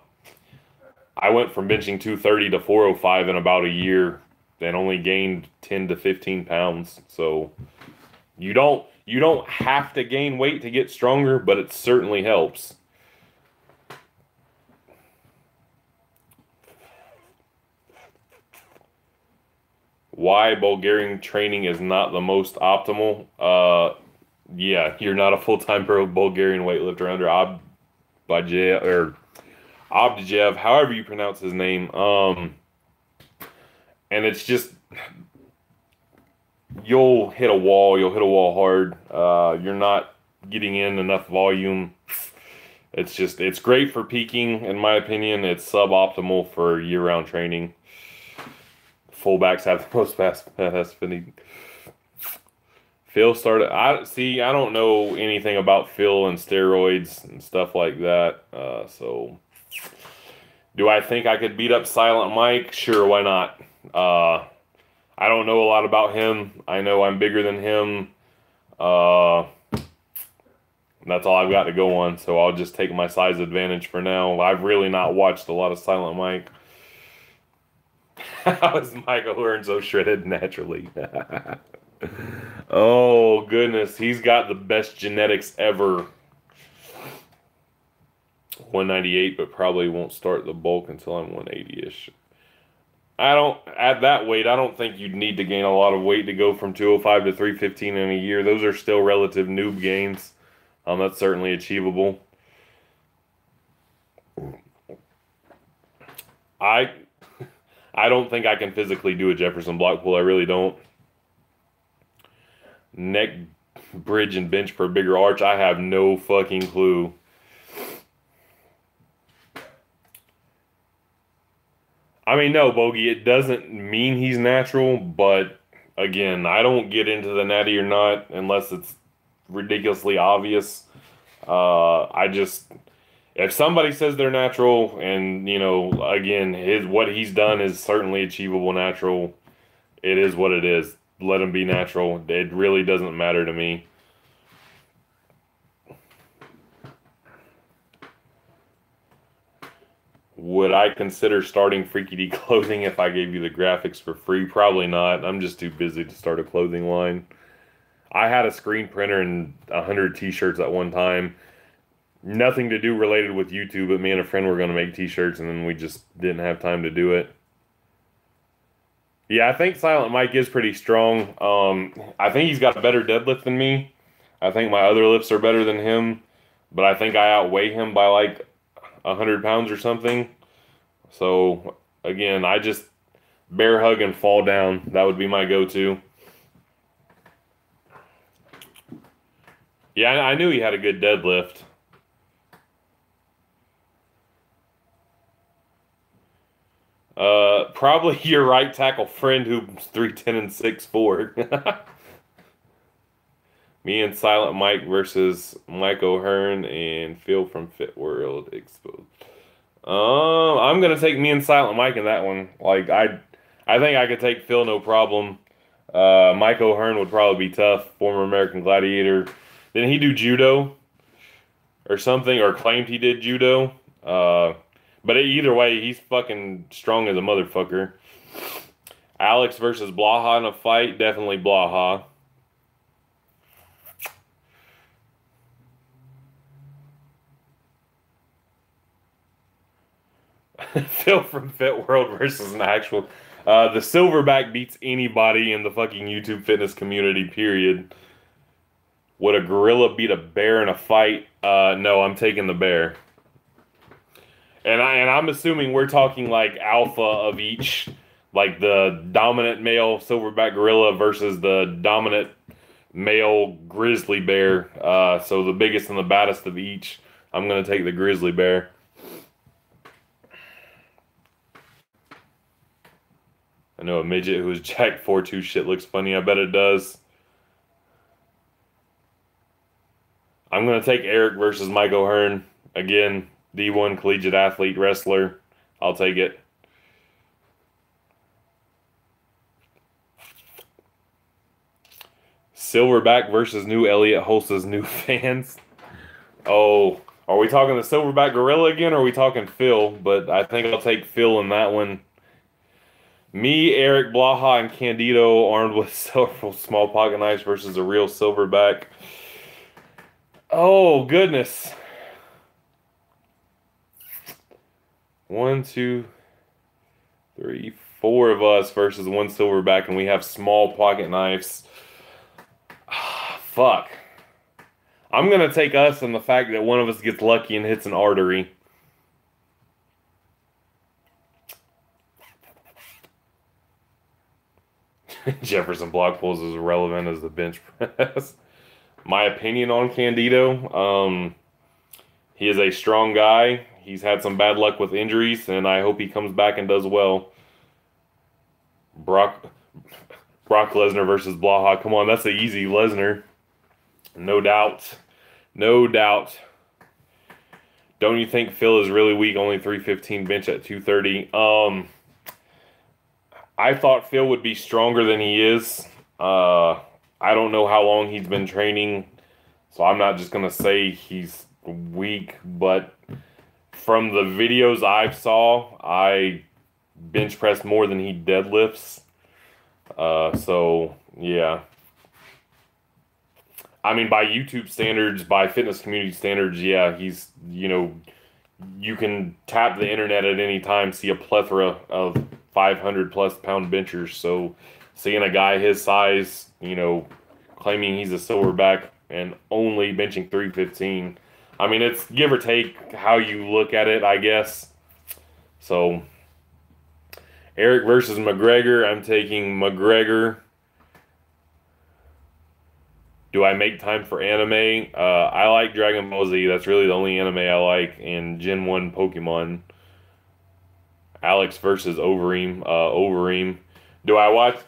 went from benching 230 to 405 in about a year and only gained 10 to 15 pounds. So you don't have to gain weight to get stronger, but it certainly helps. Why Bulgarian training is not the most optimal? Yeah, you're not a full-time pro Bulgarian weightlifter under Abdjev or Abdjev, however you pronounce his name. And it's just you'll hit a wall. You'll hit a wall hard. You're not getting in enough volume. It's great for peaking, in my opinion. It's suboptimal for year-round training. Fullbacks have the most fast fitting. Phil started. I don't know anything about Phil and steroids and stuff like that. So, do I think I could beat up Silent Mike? Sure, why not? I don't know a lot about him. I know I'm bigger than him. That's all I've got to go on. So I'll just take my size advantage for now. I've really not watched a lot of Silent Mike. How is Michael Hearn so shredded naturally? Oh, goodness. He's got the best genetics ever. 198, but probably won't start the bulk until I'm 180-ish. At that weight, I don't think you'd need to gain a lot of weight to go from 205 to 315 in a year. Those are still relative noob gains. That's certainly achievable. I don't think I can physically do a Jefferson block pull. I really don't. Neck bridge and bench for a bigger arch. I have no fucking clue. I mean, no, Bogey, it doesn't mean he's natural, but again, I don't get into the natty or not unless it's ridiculously obvious. If somebody says they're natural and, you know, again, what he's done is certainly achievable natural. It is what it is. Let him be natural. It really doesn't matter to me. Would I consider starting Freaky D clothing if I gave you the graphics for free? Probably not. I'm just too busy to start a clothing line. I had a screen printer and 100 t-shirts at one time. Nothing to do related with YouTube, but me and a friend were going to make t-shirts, and then we just didn't have time to do it. Yeah, I think Silent Mike is pretty strong. I think he's got a better deadlift than me. I think my other lifts are better than him, but I think I outweigh him by like 100 pounds or something. So, again, I just bear hug and fall down. That would be my go-to. Yeah, I knew he had a good deadlift. Probably your right tackle friend who's 3'10" and 6'4". Me and Silent Mike versus Mike O'Hearn and Phil from Fit World Exposed. I'm gonna take me and Silent Mike in that one. Like I think I could take Phil no problem. Mike O'Hearn would probably be tough. Former American Gladiator. Didn't he do judo or something? Or claimed he did judo? But either way, he's fucking strong as a motherfucker. Alex versus Blaha in a fight, definitely Blaha. Phil from Fit World versus an actual. The silverback beats anybody in the fucking YouTube fitness community, period. Would a gorilla beat a bear in a fight? No, I'm taking the bear. And I'm assuming we're talking like alpha of each, like the dominant male silverback gorilla versus the dominant male grizzly bear. So the biggest and the baddest of each. I'm gonna take the grizzly bear. I know a midget who is jacked 4'2" shit looks funny. I bet it does. I'm going to take Eric versus Mike O'Hearn. Again, D1 collegiate athlete, wrestler. I'll take it. Silverback versus new Elliot Hulse's new fans. Oh, are we talking the silverback gorilla again, or are we talking Phil? But I think I'll take Phil in that one. Me, Eric, Blaha, and Candido armed with several small pocket knives versus a real silverback. Oh, goodness. 1, 2, 3, 4 of us versus one silverback, and we have small pocket knives. Fuck. I'm going to take us and the fact that one of us gets lucky and hits an artery. Jefferson block pulls is relevant as the bench press. My opinion on Candido, he is a strong guy. He's had some bad luck with injuries, and I hope he comes back and does well. Brock Lesnar versus Blaha. Come on, that's the easy Lesnar. No doubt. No doubt. Don't you think Phil is really weak? Only 315 bench at 230. I thought Phil would be stronger than he is. I don't know how long he's been training, so I'm not just going to say he's weak, but from the videos I saw, I bench press more than he deadlifts. So, yeah. I mean, by YouTube standards, by fitness community standards, yeah, he's, you can tap the internet at any time, see a plethora of 500 plus pound benchers. So seeing a guy his size, claiming he's a silverback and only benching 315, I mean, it's give or take how you look at it, I guess. So Eric versus McGregor, I'm taking McGregor. Do I make time for anime? I like Dragon Ball Z. That's really the only anime I like. And Gen 1 Pokemon. Alex versus Overeem. Overeem. Do I watch...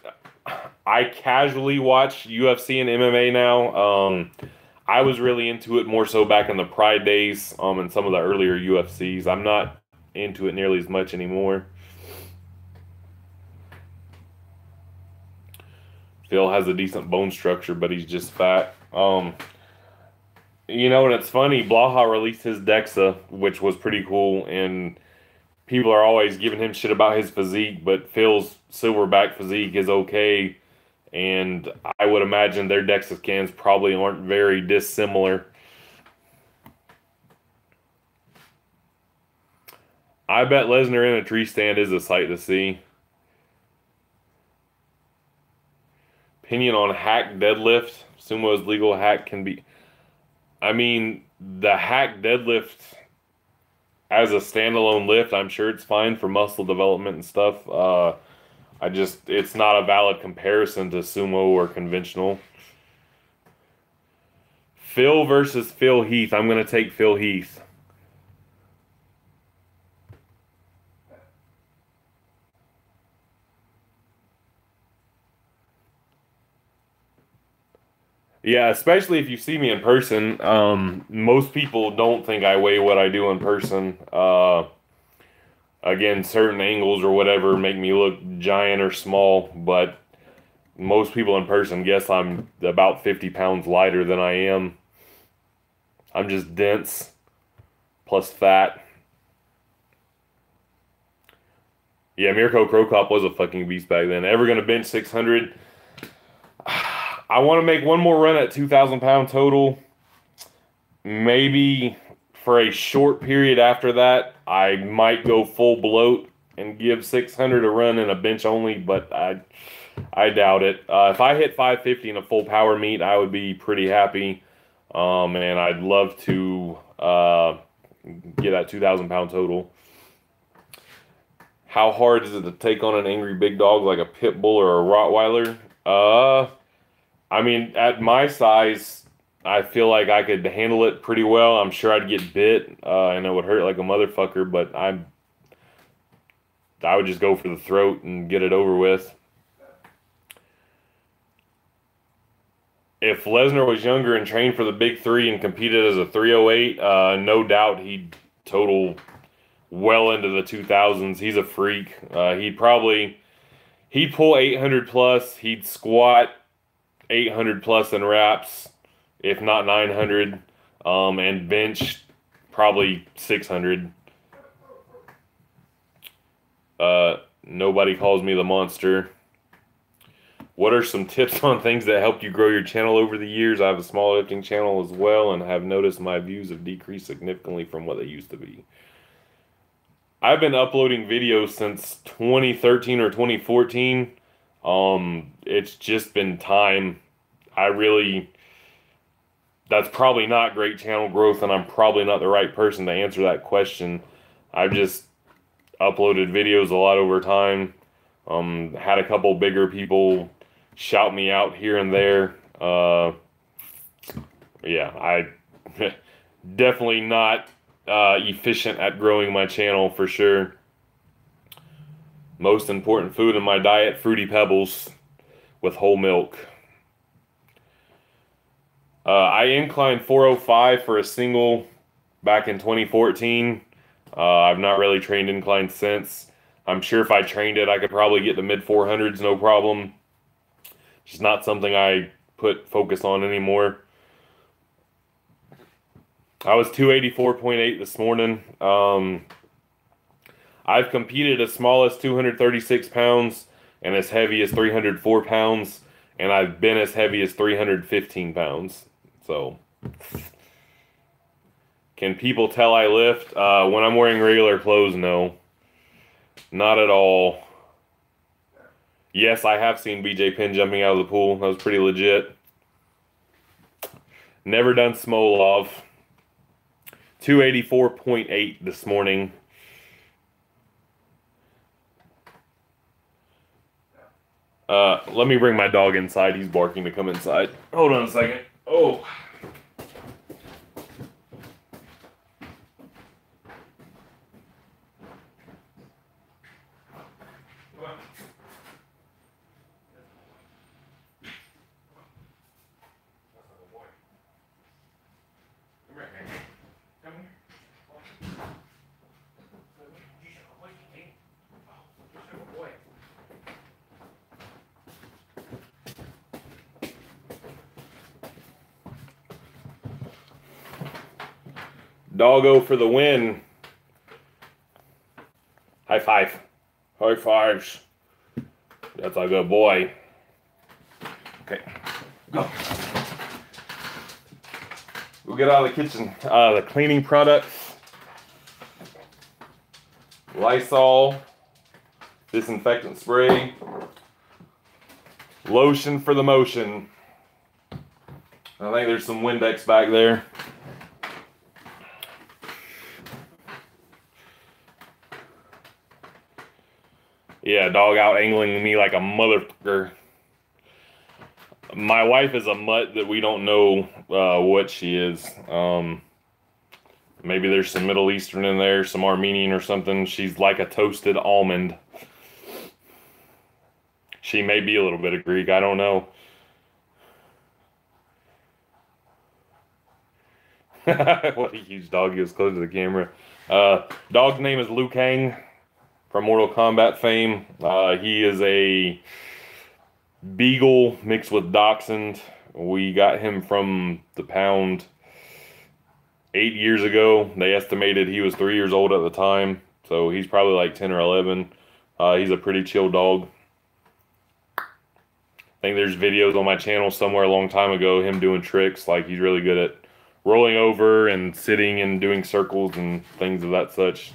I casually watch UFC and MMA now. I was really into it more so back in the Pride days and some of the earlier UFCs. I'm not into it nearly as much anymore. Phil has a decent bone structure, but he's just fat. And it's funny, Blaha released his DEXA, which was pretty cool, and people are always giving him shit about his physique, but Phil's silverback physique is okay, and I would imagine their DEXA scans probably aren't very dissimilar. I bet Lesnar in a tree stand is a sight to see. Opinion on hack deadlift. Sumo is legal. Hack can be... I mean, the hack deadlift as a standalone lift, I'm sure it's fine for muscle development and stuff. It's not a valid comparison to sumo or conventional. Phil versus Phil Heath. I'm going to take Phil Heath. Yeah, especially if you see me in person. Most people don't think I weigh what I do in person. Again, certain angles or whatever make me look giant or small, but most people in person guess I'm about 50 pounds lighter than I am. I'm just dense, plus fat. Yeah, Mirko Krokop was a fucking beast back then. Ever gonna bench 600? I want to make one more run at 2,000 pound total. Maybe for a short period after that, I might go full bloat and give 600 a run in a bench only, but I doubt it. If I hit 550 in a full power meet, I would be pretty happy. And I'd love to get that 2,000 pound total. How hard is it to take on an angry big dog like a pit bull or a Rottweiler? I mean, at my size, I feel like I could handle it pretty well. I'm sure I'd get bit, and it would hurt like a motherfucker, but I would just go for the throat and get it over with. If Lesnar was younger and trained for the big three and competed as a 308, no doubt he'd total well into the 2000s. He's a freak. He'd pull 800 plus. He'd squat 800 plus in reps, if not 900, and bench probably 600. Nobody calls me the monster. What are some tips on things that helped you grow your channel over the years? I have a small lifting channel as well and have noticed my views have decreased significantly from what they used to be. I've been uploading videos since 2013 or 2014. It's just been time. That's probably not great channel growth, and I'm probably not the right person to answer that question. I've just uploaded videos a lot over time. Had a couple bigger people shout me out here and there. Yeah, I definitely not efficient at growing my channel for sure. Most important food in my diet, Fruity Pebbles with whole milk. I inclined 405 for a single back in 2014. I've not really trained incline since. I'm sure if I trained it, I could probably get to mid 400s, no problem. Just not something I put focus on anymore. I was 284.8 this morning. I've competed as small as 236 pounds and as heavy as 304 pounds, and I've been as heavy as 315 pounds. So, can people tell I lift? When I'm wearing regular clothes, no. Not at all. Yes, I have seen BJ Penn jumping out of the pool. That was pretty legit. Never done Smolov. 284.8 this morning. Let me bring my dog inside. He's barking to come inside. Hold on a second. Oh. Doggo for the win. High five. High fives. That's a good boy. Okay. Go. We'll get out of the kitchen. The cleaning products. Lysol. Disinfectant spray. Lotion for the motion. I think there's some Windex back there. Yeah, dog out angling me like a motherfucker. My wife is a mutt that we don't know what she is. Maybe there's some Middle Eastern in there, some Armenian or something. She's like a toasted almond. She may be a little bit of Greek, I don't know. What a huge dog, he was close to the camera. Dog's name is Liu Kang from Mortal Kombat fame. He is a beagle mixed with dachshund. We got him from the pound 8 years ago. They estimated he was 3 years old at the time, so he's probably like 10 or 11. He's a pretty chill dog. I think there's videos on my channel somewhere a long time ago, him doing tricks. Like, he's really good at rolling over and sitting and doing circles and things of that such.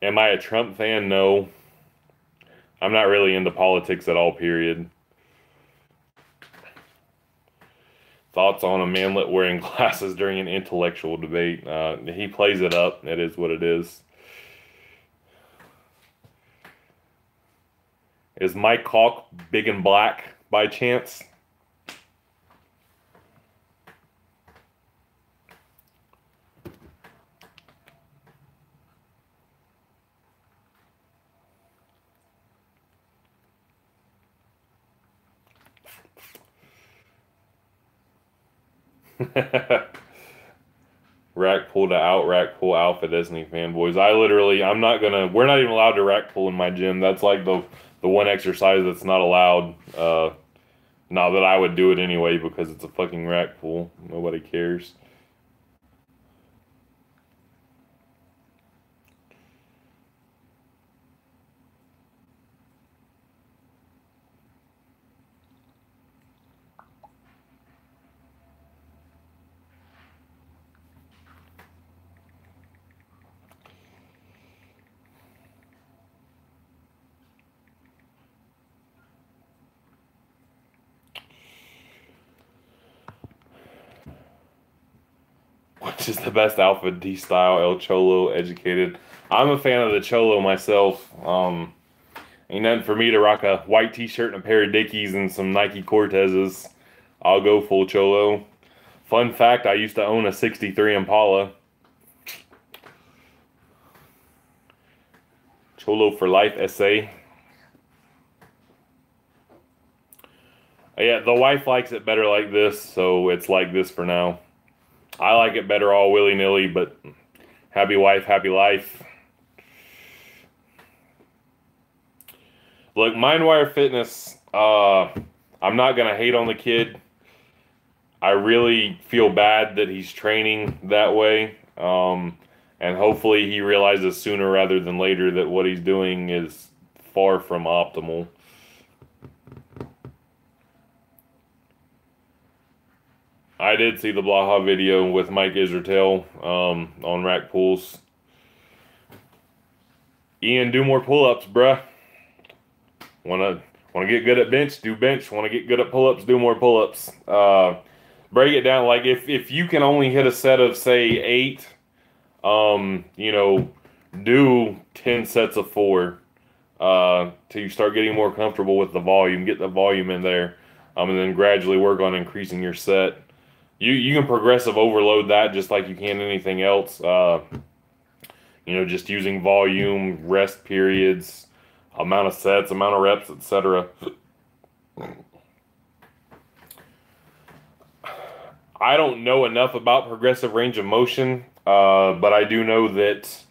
Am I a Trump fan? No. I'm not really into politics at all, period. Thoughts on a manlet wearing glasses during an intellectual debate? He plays it up. It is what it is. Is Mike Hawk big and black by chance? Rack pull to out, rack pull alpha Disney fanboys. We're not even allowed to rack pull in my gym. That's like the one exercise that's not allowed. Not that I would do it anyway because it's a fucking rack pull. Nobody cares. Which is the best Alpha D style El Cholo educated? I'm a fan of the Cholo myself. Ain't nothing for me to rock a white t-shirt and a pair of Dickies and some Nike Cortezes. I'll go full Cholo. Fun fact, I used to own a 63 Impala. Cholo for life essay. Yeah, the wife likes it better like this, so it's like this for now. I like it better all willy-nilly, but happy wife, happy life. Look, Mindwire Fitness, I'm not going to hate on the kid. I really feel bad that he's training that way. And hopefully he realizes sooner rather than later that what he's doing is far from optimal. I did see the Blaha video with Mike Israetel on rack pulls. Ian, do more pull-ups, bruh. Wanna get good at bench? Do bench. Wanna get good at pull-ups? Do more pull-ups. Break it down. Like if you can only hit a set of say 8, do 10 sets of 4 till you start getting more comfortable with the volume. Get the volume in there, and then gradually work on increasing your set. You can progressive overload that just like you can anything else. Just using volume, rest periods, amount of sets, amount of reps, etc. I don't know enough about progressive range of motion, but I do know that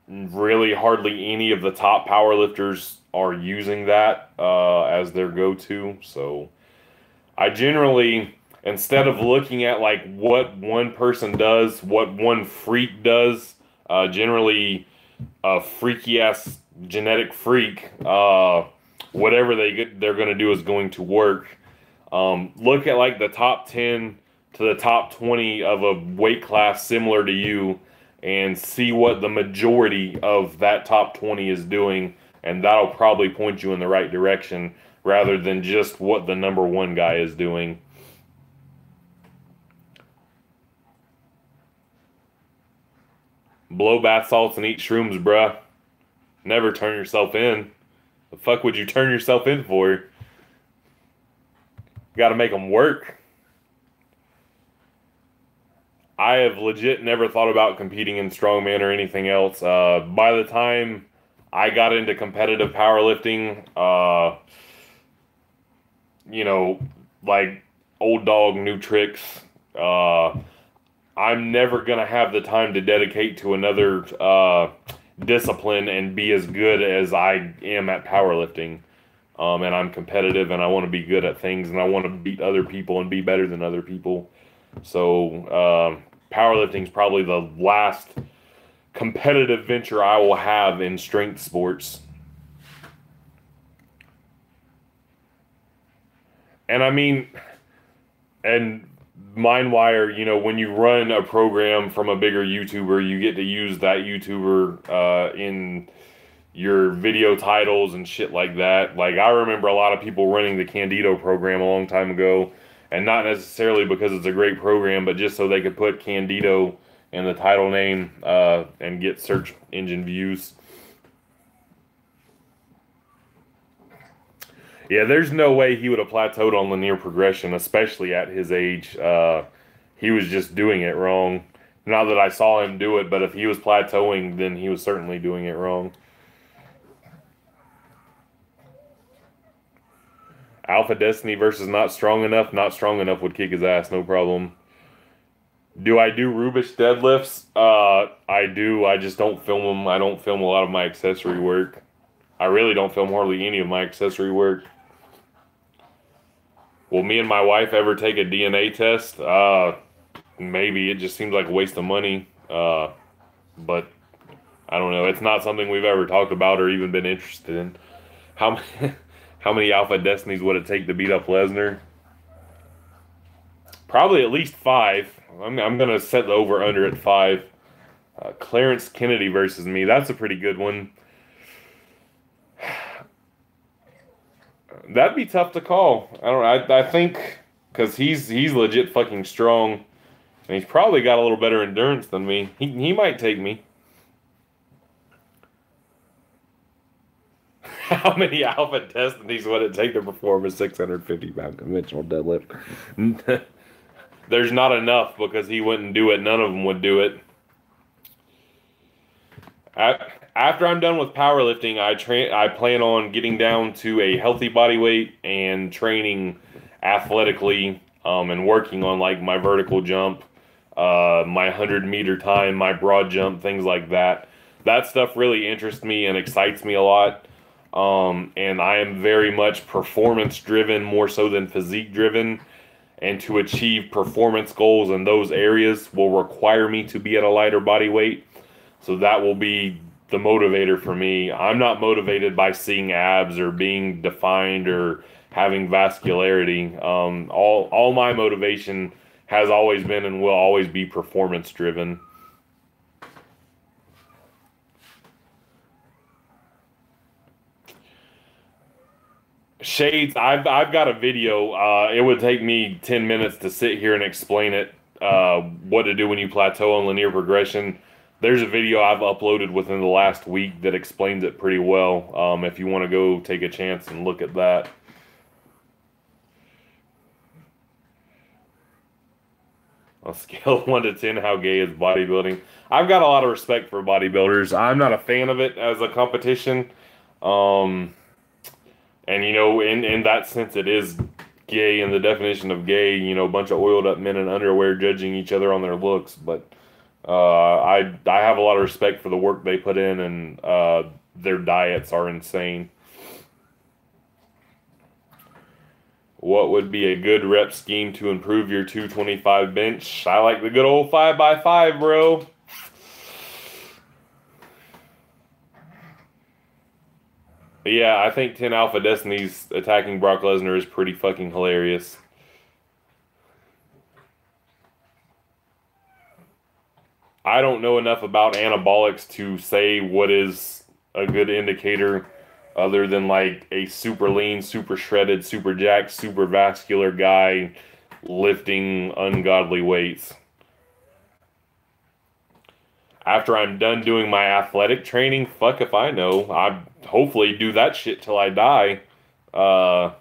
really hardly any of the top powerlifters are using that as their go-to. So I generally, instead of looking at like what one person does, what one freak does, generally a freaky ass genetic freak, whatever they're going to do is going to work. Look at like the top 10 to the top 20 of a weight class similar to you and see what the majority of that top 20 is doing, and that'll probably point you in the right direction rather than just what the number one guy is doing. Blow bath salts and eat shrooms, bruh. Never turn yourself in. The fuck would you turn yourself in for? Got to make them work. I have legit never thought about competing in strongman or anything else. By the time I got into competitive powerlifting, like old dog, new tricks, I'm never going to have the time to dedicate to another discipline and be as good as I am at powerlifting. And I'm competitive and I want to be good at things and I want to beat other people and be better than other people. So powerlifting is probably the last competitive venture I will have in strength sports. And I mean, and MindWire, you know, when you run a program from a bigger YouTuber, you get to use that YouTuber in your video titles and shit like that. Like, I remember a lot of people running the Candido program a long time ago, and not necessarily because it's a great program, but just so they could put Candido in the title name and get search engine views. Yeah, there's no way he would have plateaued on linear progression, especially at his age. He was just doing it wrong. Not that I saw him do it, but if he was plateauing, then he was certainly doing it wrong. Alpha Destiny versus Not Strong Enough. Not Strong Enough would kick his ass, no problem. Do I do Rubish deadlifts? I do. I just don't film them. I don't film a lot of my accessory work. I really don't film hardly any of my accessory work. Will me and my wife ever take a DNA test? Maybe. It just seems like a waste of money. But I don't know. It's not something we've ever talked about or even been interested in. How how many Alpha Destinies would it take to beat up Lesnar? Probably at least 5. I'm gonna set the over under at 5. Clarence Kennedy versus me. That's a pretty good one. That'd be tough to call. I think because he's legit fucking strong, and he's probably got a little better endurance than me. He might take me. How many Alpha Destinies would it take to perform a 650-pound conventional deadlift? There's not enough because he wouldn't do it. None of them would do it. After I'm done with powerlifting, I plan on getting down to a healthy body weight and training athletically, and working on like my vertical jump, my 100-meter time, my broad jump, things like that. That stuff really interests me and excites me a lot. And I am very much performance driven more so than physique driven. And to achieve performance goals in those areas will require me to be at a lighter body weight. So that will be the motivator for me. I'm not motivated by seeing abs or being defined or having vascularity. All my motivation has always been and will always be performance driven. Shades, I've got a video. It would take me 10 minutes to sit here and explain it. What to do when you plateau on linear progression. There's a video I've uploaded within the last week that explains it pretty well. If you want to go take a chance and look at that. On a scale of 1 to 10, how gay is bodybuilding? I've got a lot of respect for bodybuilders. I'm not a fan of it as a competition. And, you know, in that sense, it is gay in the definition of gay, you know, a bunch of oiled up men in underwear judging each other on their looks. But I have a lot of respect for the work they put in, and their diets are insane. What would be a good rep scheme to improve your 225 bench? I like the good old 5x5, bro. But yeah, I think 10 Alpha Destinies attacking Brock Lesnar is pretty fucking hilarious. I don't know enough about anabolics to say what is a good indicator other than like a super lean, super shredded, super jacked, super vascular guy lifting ungodly weights. After I'm done doing my athletic training, fuck if I know. I hopefully do that shit till I die. I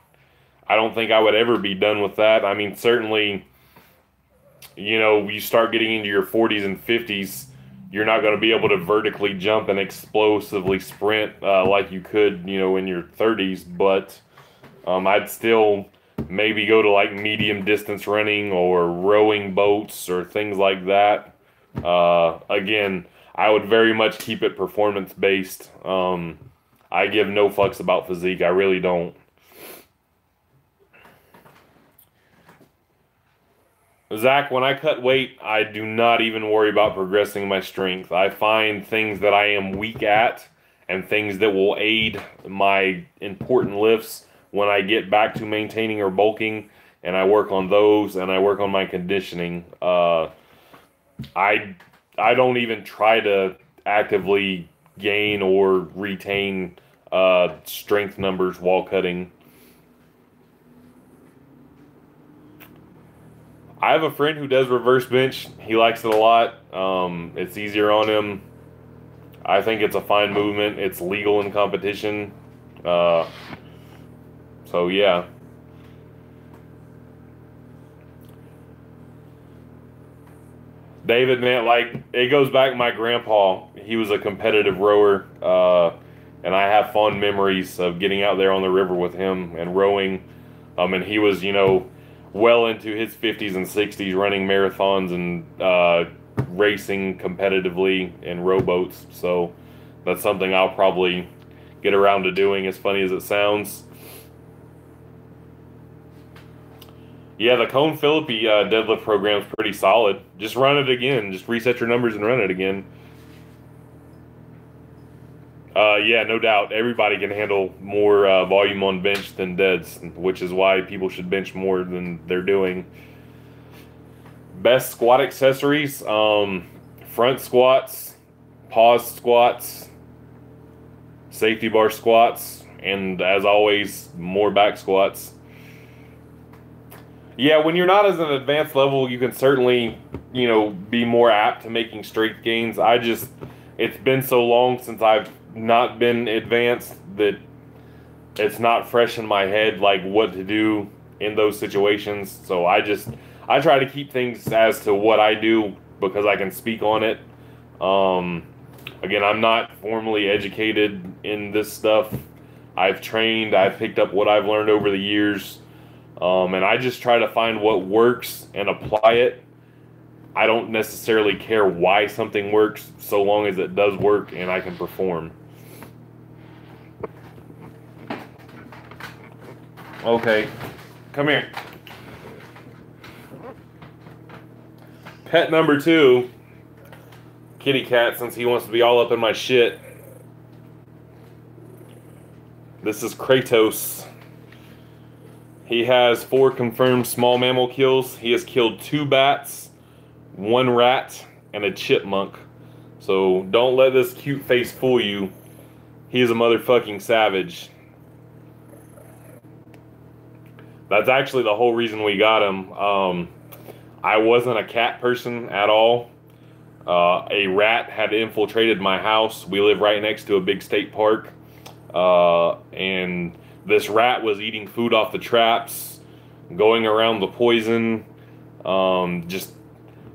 don't think I would ever be done with that. I mean, certainly, you know, you start getting into your 40s and 50s, you're not going to be able to vertically jump and explosively sprint like you could, you know, in your 30s. But I'd still maybe go to like medium distance running or rowing boats or things like that. Again, I would very much keep it performance based. I give no fucks about physique. I really don't. Zach, when I cut weight, I do not even worry about progressing my strength. I find things that I am weak at and things that will aid my important lifts when I get back to maintaining or bulking, and I work on those, and I work on my conditioning. I I don't even try to actively gain or retain strength numbers while cutting. I have a friend who does reverse bench. He likes it a lot. It's easier on him. I think it's a fine movement. It's legal in competition. Uh, so yeah. David, man, like it goes back to my grandpa. He was a competitive rower, and I have fond memories of getting out there on the river with him and rowing. And he was, well into his 50s and 60s, running marathons and racing competitively in rowboats. So that's something I'll probably get around to doing, as funny as it sounds. Yeah, the Cone Philippi deadlift program is pretty solid. Just run it again. Just reset your numbers and run it again. Yeah, no doubt. Everybody can handle more volume on bench than deads, which is why people should bench more than they're doing. Best squat accessories: front squats, pause squats, safety bar squats, and as always, more back squats. Yeah, when you're not as an advanced level, you can certainly, be more apt to making strength gains. It's been so long since I've not been advanced that it's not fresh in my head, like what to do in those situations. So I try to keep things as to what I do because I can speak on it. Again, I'm not formally educated in this stuff. I've trained, I've picked up what I've learned over the years. And I just try to find what works and apply it. I don't necessarily care why something works, so long as it does work and I can perform. Okay, come here. Pet number 2, kitty cat, since he wants to be all up in my shit. This is Kratos. He has 4 confirmed small mammal kills. He has killed 2 bats, 1 rat, and a chipmunk. So don't let this cute face fool you. He is a motherfucking savage. That's actually the whole reason we got him. I wasn't a cat person at all. A rat had infiltrated my house. We live right next to a big state park. And this rat was eating food off the traps, going around the poison, just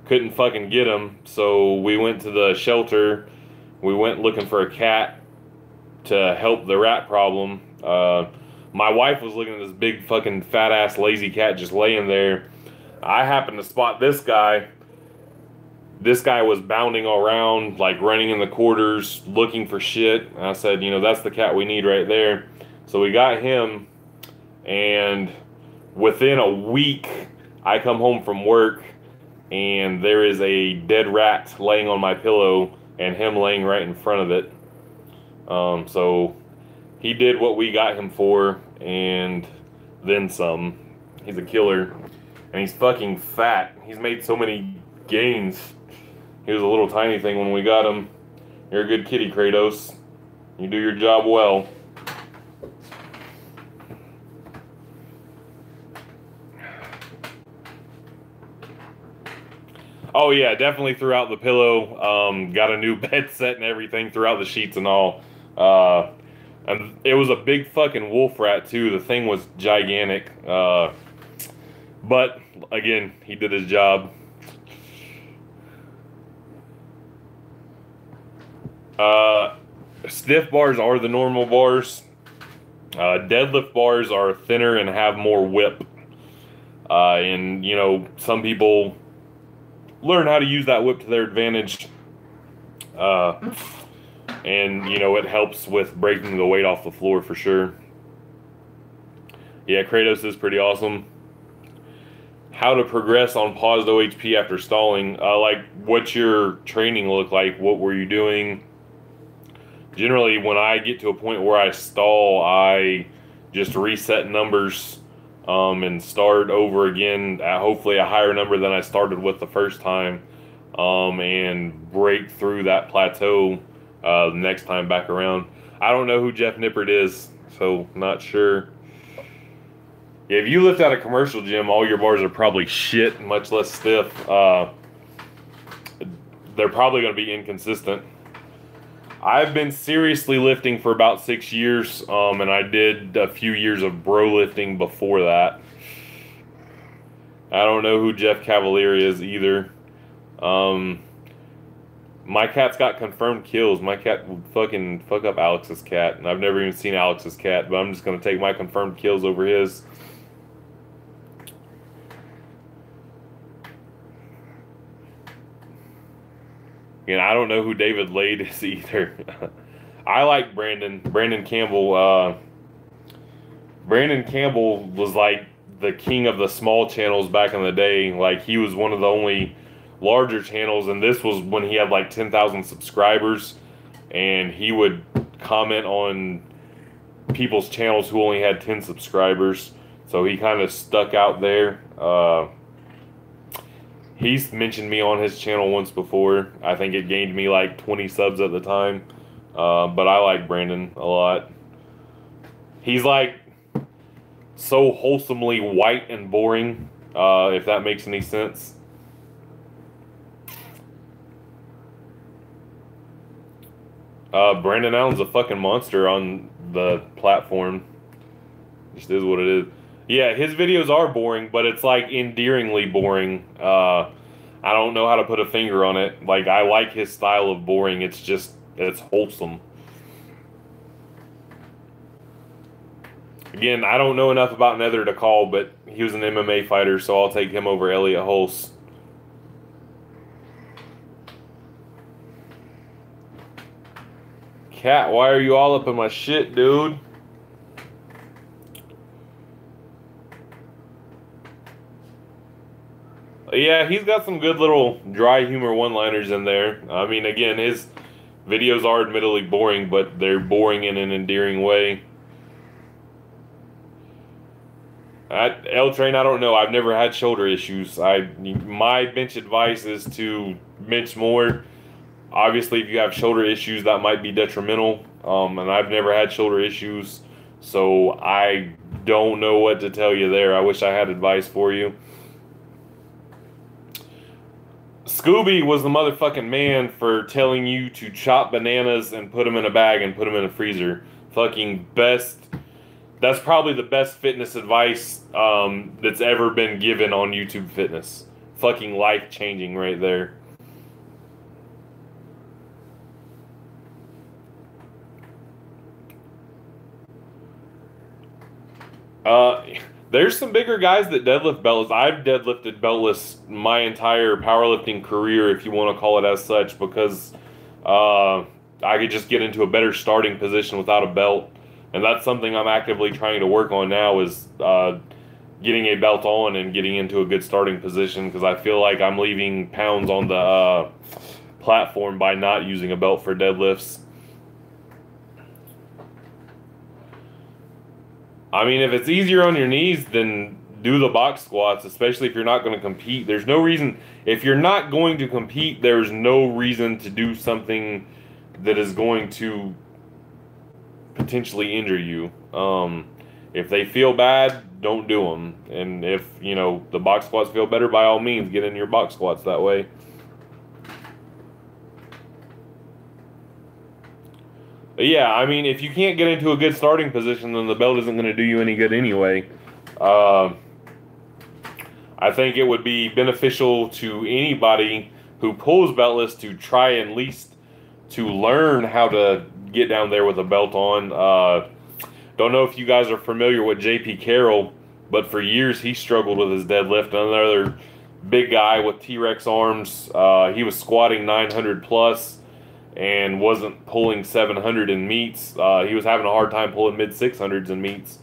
couldn't fucking get him. So we went to the shelter. We went looking for a cat to help the rat problem. My wife was looking at this big fucking fat ass lazy cat just laying there. I happened to spot this guy. This guy was bounding around, like running in the quarters, looking for shit. And I said, that's the cat we need right there. So we got him, and within a week, I come home from work, and there is a dead rat laying on my pillow, and him laying right in front of it. So he did what we got him for, and then some. He's a killer, and he's fucking fat. He's made so many gains. He was a little tiny thing when we got him. You're a good kitty, Kratos. You do your job well. Oh yeah, definitely threw out the pillow. Got a new bed set and everything. Threw out the sheets and all. And it was a big fucking wolf rat too. The thing was gigantic. But again, he did his job. Stiff bars are the normal bars. Deadlift bars are thinner and have more whip. And some people learn how to use that whip to their advantage. And it helps with breaking the weight off the floor for sure. Yeah, Kratos is pretty awesome. How to progress on paused OHP after stalling. Like, what's your training look like? What were you doing? Generally, when I get to a point where I stall, I just reset numbers. and start over again at hopefully a higher number than I started with the first time, and break through that plateau next time back around. I don't know who Jeff Nippert is, so not sure. Yeah, if you lift out a commercial gym, all your bars are probably shit, much less stiff. They're probably going to be inconsistent. I've been seriously lifting for about 6 years, and I did a few years of bro lifting before that. I don't know who Jeff Cavalier is either. My cat's got confirmed kills. My cat would fucking fuck up Alex's cat, and I've never even seen Alex's cat, but I'm just going to take my confirmed kills over his. And I don't know who David Lade is either. I like Brandon Campbell. Brandon Campbell was like the king of the small channels back in the day. Like, he was one of the only larger channels, and this was when he had like 10,000 subscribers, and he would comment on people's channels who only had 10 subscribers. So he kind of stuck out there. He's mentioned me on his channel once before. I think it gained me like 20 subs at the time. But I like Brandon a lot. He's like so wholesomely white and boring, if that makes any sense. Brandon Allen's a fucking monster on the platform. Just is what it is. Yeah, his videos are boring, but it's like endearingly boring. I don't know how to put a finger on it. Like, I like his style of boring. It's just, it's wholesome. Again, I don't know enough about Nether to call, but he was an MMA fighter, so I'll take him over Elliot Hulse. Cat, why are you all up in my shit, dude? Yeah, he's got some good little dry humor one-liners in there. I mean, again, his videos are admittedly boring, but they're boring in an endearing way. L-Train, I don't know. I've never had shoulder issues. My bench advice is to bench more. Obviously, if you have shoulder issues, that might be detrimental. And I've never had shoulder issues, so I don't know what to tell you there. I wish I had advice for you. Scooby was the motherfucking man for telling you to chop bananas and put them in a bag and put them in a freezer. Fucking best. That's probably the best fitness advice that's ever been given on YouTube Fitness. Fucking life-changing right there. There's some bigger guys that deadlift beltless. I've deadlifted beltless my entire powerlifting career, if you want to call it as such, because I could just get into a better starting position without a belt. And that's something I'm actively trying to work on now, is getting a belt on and getting into a good starting position, because I feel like I'm leaving pounds on the platform by not using a belt for deadlifts. I mean, if it's easier on your knees, then do the box squats, especially if you're not going to compete. There's no reason, if you're not going to compete, there's no reason to do something that is going to potentially injure you. If they feel bad, don't do them. And if, you know, the box squats feel better, by all means, get in your box squats that way. But yeah, I mean, if you can't get into a good starting position, then the belt isn't going to do you any good anyway. I think it would be beneficial to anybody who pulls beltless to try at least to learn how to get down there with a belt on. Don't know if you guys are familiar with JP Carroll, but for years he struggled with his deadlift. Another big guy with T-Rex arms. He was squatting 900 plus and wasn't pulling 700 in meets. He was having a hard time pulling mid 600s in meets,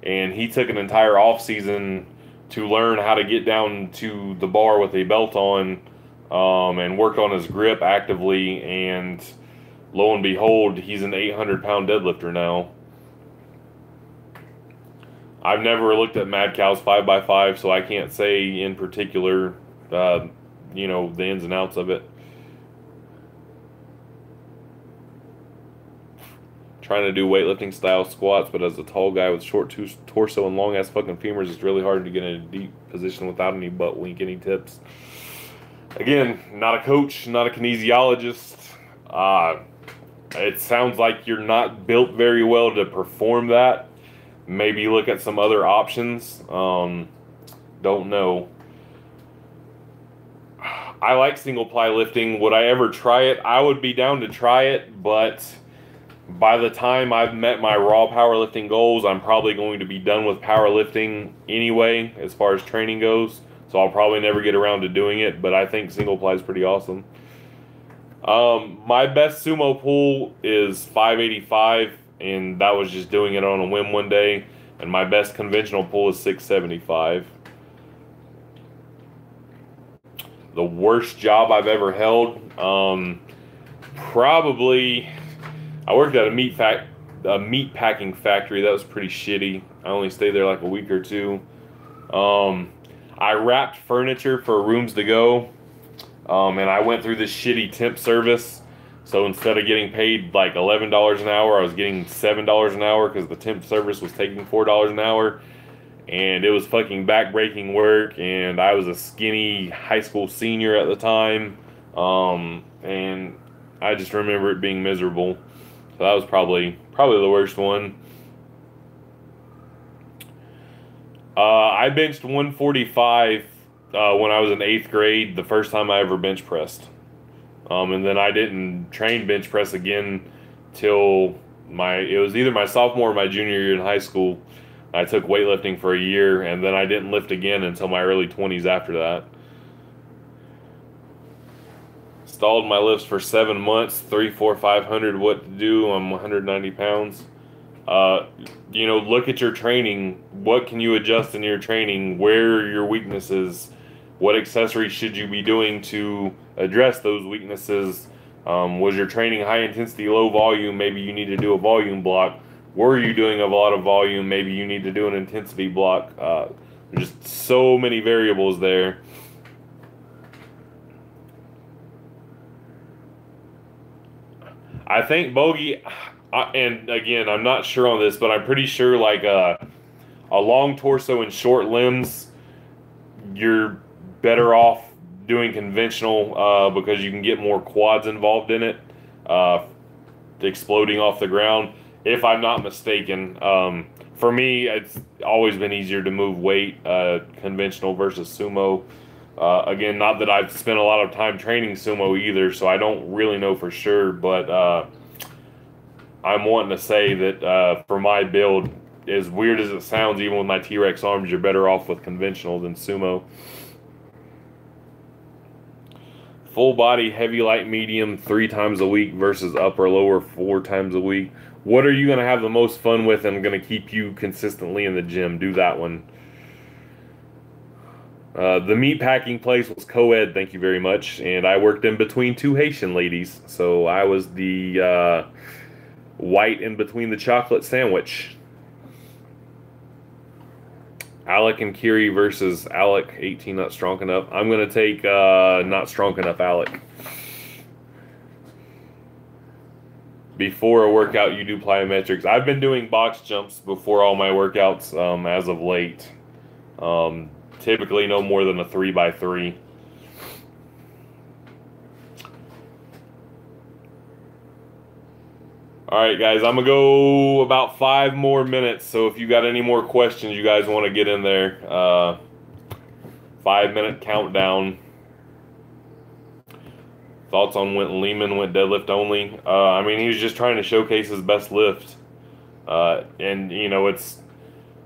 and he took an entire off season to learn how to get down to the bar with a belt on, and worked on his grip actively, and lo and behold, he's an 800-pound deadlifter now. I've never looked at Mad Cow's 5x5, so I can't say in particular, you know, the ins and outs of it. Trying to do weightlifting style squats, but as a tall guy with short torso and long ass fucking femurs, it's really hard to get in a deep position without any butt wink, any tips. Again, not a coach, not a kinesiologist. It sounds like you're not built very well to perform that. Maybe look at some other options. Don't know. I like single ply lifting. Would I ever try it? I would be down to try it, but by the time I've met my raw powerlifting goals, I'm probably going to be done with powerlifting anyway, as far as training goes. So I'll probably never get around to doing it, but I think single ply is pretty awesome. My best sumo pull is 585, and that was just doing it on a whim one day. And my best conventional pull is 675. The worst job I've ever held, probably, I worked at a meat packing factory. That was pretty shitty. I only stayed there like a week or two. I wrapped furniture for rooms to go, and I went through this shitty temp service. So instead of getting paid like $11 an hour, I was getting $7 an hour because the temp service was taking $4 an hour. And it was fucking back-breaking work, and I was a skinny high school senior at the time. And I just remember it being miserable. So that was probably the worst one. I benched 145 when I was in 8th grade, the first time I ever bench pressed. And then I didn't train bench press again till it was either my sophomore or my junior year in high school. I took weightlifting for a year, and then I didn't lift again until my early 20s after that. Stalled my lifts for 7 months, 3, 4, 500, what to do. I'm 190 pounds. You know, look at your training. What can you adjust in your training? Where are your weaknesses? What accessories should you be doing to address those weaknesses? Was your training high intensity, low volume? Maybe you need to do a volume block. Were you doing a lot of volume? Maybe you need to do an intensity block. There's just so many variables there. I think Bogey, and again, I'm not sure on this, but I'm pretty sure like a long torso and short limbs, you're better off doing conventional because you can get more quads involved in it, exploding off the ground. If I'm not mistaken, for me, it's always been easier to move weight, conventional versus sumo. Again, not that I've spent a lot of time training sumo either, so I don't really know for sure, but I'm wanting to say that for my build, as weird as it sounds, even with my T-Rex arms, you're better off with conventional than sumo. Full body, heavy, light, medium, 3 times a week versus upper, lower, 4 times a week. What are you going to have the most fun with and going to keep you consistently in the gym? Do that one. The meat packing place was co-ed, thank you very much. And I worked in between 2 Haitian ladies. So I was the white in between the chocolate sandwich. Alec and Kiri versus Alec, 18 not strong enough. I'm going to take not strong enough Alec. Before a workout, you do plyometrics. I've been doing box jumps before all my workouts as of late. Typically no more than a 3x3. Alright guys, I'm going to go about 5 more minutes, so if you got any more questions you guys want to get in there, 5-minute countdown. Thoughts on when Lehman went deadlift only? I mean, he was just trying to showcase his best lift. And, you know, it's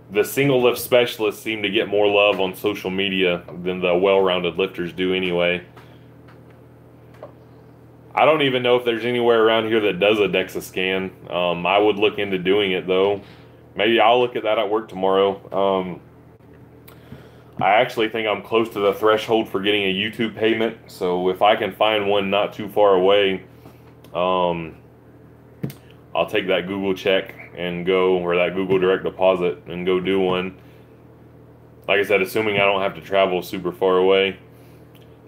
the single lift specialists seem to get more love on social media than the well-rounded lifters do anyway. I don't even know if there's anywhere around here that does a DEXA scan. I would look into doing it, though. Maybe I'll look at that at work tomorrow. I actually think I'm close to the threshold for getting a YouTube payment, so if I can find one not too far away, I'll take that Google check. and go, or that Google Direct Deposit and go do one. Like I said, assuming I don't have to travel super far away.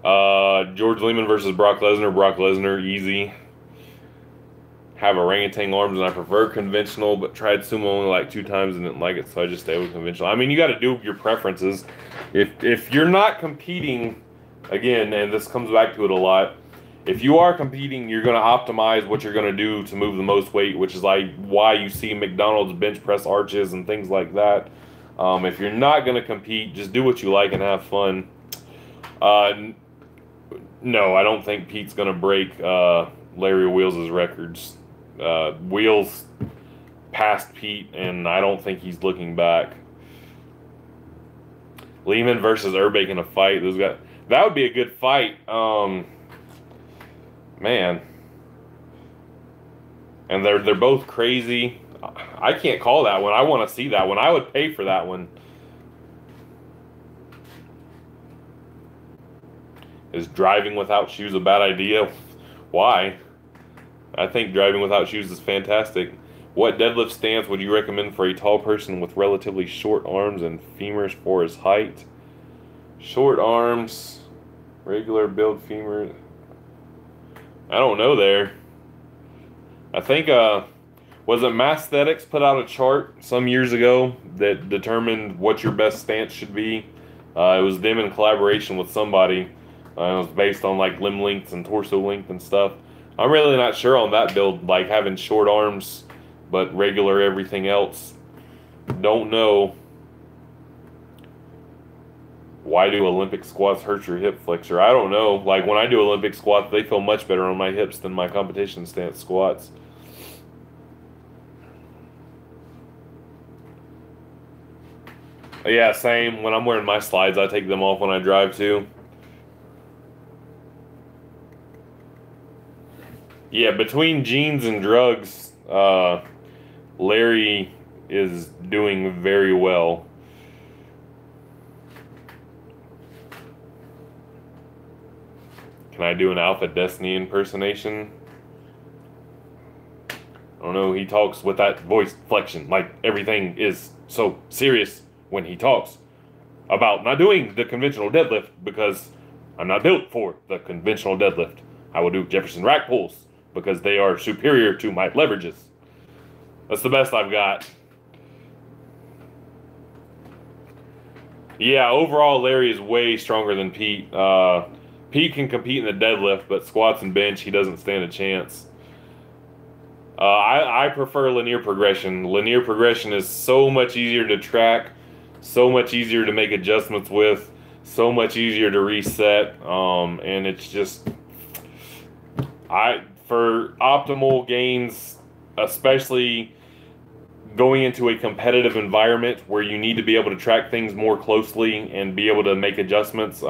George Lehman versus Brock Lesnar. Brock Lesnar, easy. Have orangutan arms, and I prefer conventional, but tried sumo only like 2 times and didn't like it, so I just stay with conventional. I mean, you got to do your preferences. If you're not competing, again, and this comes back to it a lot, if you are competing, you're going to optimize what you're going to do to move the most weight, which is like why you see McDonald's bench press arches and things like that. If you're not going to compete, just do what you like and have fun. No, I don't think Pete's going to break Larry Wheels' records. Wheels passed Pete, and I don't think he's looking back. Lehman versus Urbach in a fight. That would be a good fight. Man. And they're both crazy. I can't call that one. I want to see that one. I would pay for that one. Is driving without shoes a bad idea? Why? I think driving without shoes is fantastic. What deadlift stance would you recommend for a tall person with relatively short arms and femurs for his height? Short arms, regular build femur. I don't know there. I think, was it Masthetics put out a chart some years ago that determined what your best stance should be? It was them in collaboration with somebody. It was based on like limb lengths and torso length and stuff. I'm really not sure on that build, like having short arms but regular everything else. Don't know. Why do Olympic squats hurt your hip flexor? I don't know. Like when I do Olympic squats, they feel much better on my hips than my competition stance squats. Yeah, same. When I'm wearing my slides, I take them off when I drive too. Yeah, between jeans and drugs, Larry is doing very well. Can I do an Alpha Destiny impersonation? I don't know. He talks with that voice flexion, like everything is so serious when he talks about not doing the conventional deadlift because I'm not built for the conventional deadlift. I will do Jefferson rack pulls because they are superior to my leverages. That's the best I've got. Yeah, overall, Larry is way stronger than Pete. Pete can compete in the deadlift, but squats and bench, he doesn't stand a chance. I prefer linear progression. Linear progression is so much easier to track, so much easier to make adjustments with, so much easier to reset, and it's just... For optimal gains, especially going into a competitive environment where you need to be able to track things more closely and be able to make adjustments,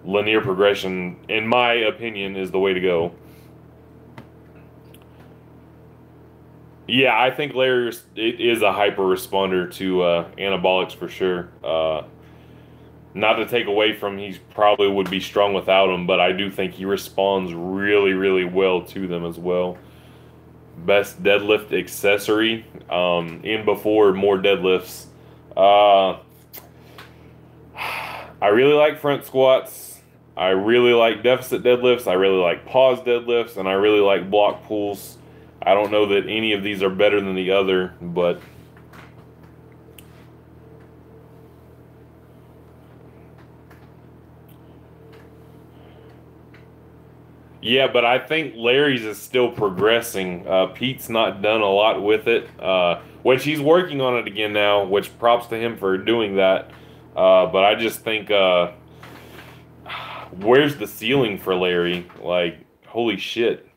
linear progression, in my opinion, is the way to go. Yeah, I think Larry is a hyper responder to anabolics for sure. Not to take away from he probably would be strong without them, but I do think he responds really, really well to them as well. Best deadlift accessory, in before more deadlifts. I really like front squats. I really like deficit deadlifts. I really like pause deadlifts, and I really like block pulls. I don't know that any of these are better than the other, but... Yeah, but I think Larry's is still progressing. Pete's not done a lot with it, which he's working on it again now, which props to him for doing that. But I just think, where's the ceiling for Larry? Like, holy shit.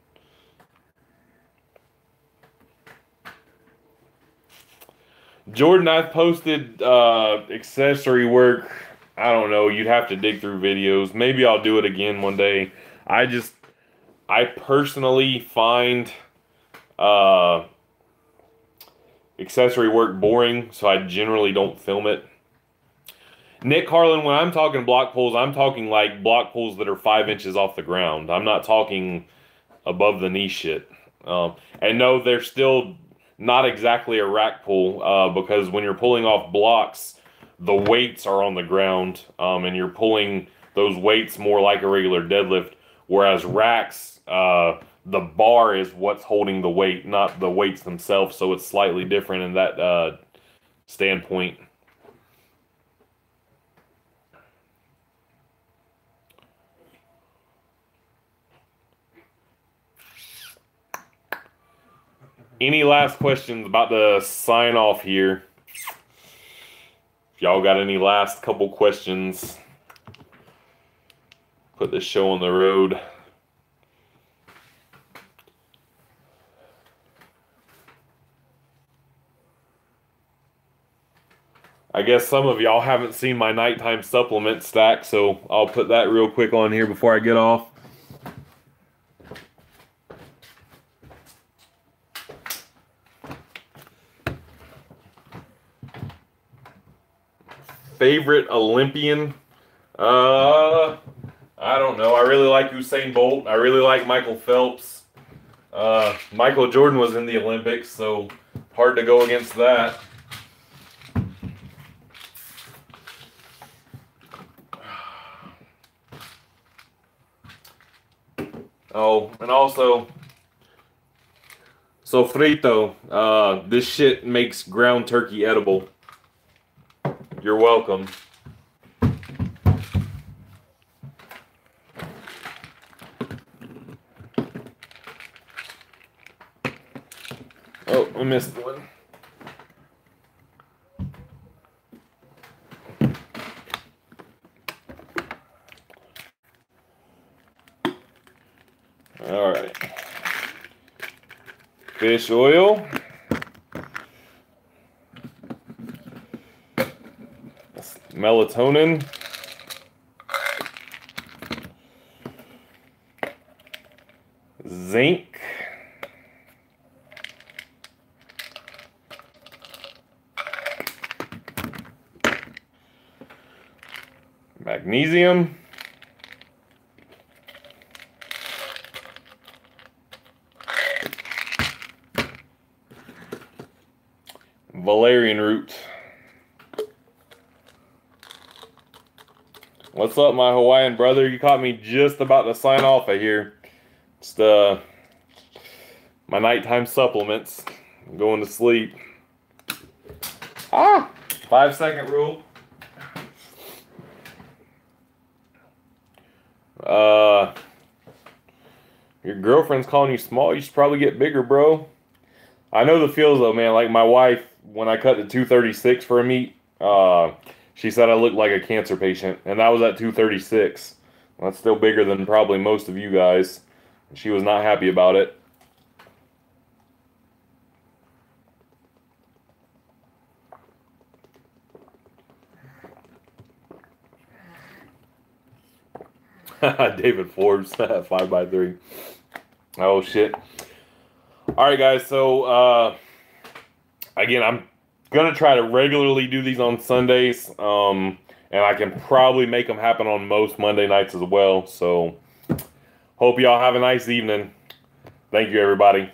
Jordan, I've posted accessory work. I don't know. You'd have to dig through videos. Maybe I'll do it again one day. I personally find accessory work boring, so I generally don't film it. Nick Carlin, when I'm talking block pulls, I'm talking like block pulls that are 5 inches off the ground. I'm not talking above the knee shit. And no, they're still not exactly a rack pull, because when you're pulling off blocks, the weights are on the ground, and you're pulling those weights more like a regular deadlift, whereas racks, the bar is what's holding the weight, not the weights themselves, so it's slightly different in that standpoint. Any last questions about the sign off here? If y'all got any last couple questions, put this show on the road. I guess some of y'all haven't seen my nighttime supplement stack, so I'll put that real quick on here before I get off. Favorite Olympian? I don't know. I really like Usain Bolt. I really like Michael Phelps. Michael Jordan was in the Olympics, so hard to go against that. Oh, and also, sofrito. This shit makes ground turkey edible. You're welcome. Oh, I missed one. All right. Fish oil. Melatonin. Zinc. Magnesium. Valerian root. What's up, my Hawaiian brother? You caught me just about to sign off of here. It's my nighttime supplements. I'm going to sleep. 5-second rule. Your girlfriend's calling you small. You should probably get bigger, bro. I know the feels though, man. Like my wife, when I cut to 236 for a meet, she said I looked like a cancer patient, and that was at 236. That's still bigger than probably most of you guys. She was not happy about it. David Forbes, 5x3. Oh, shit. All right, guys. So, again, I'm going to try to regularly do these on Sundays. And I can probably make them happen on most Monday nights as well. So, hope y'all have a nice evening. Thank you, everybody.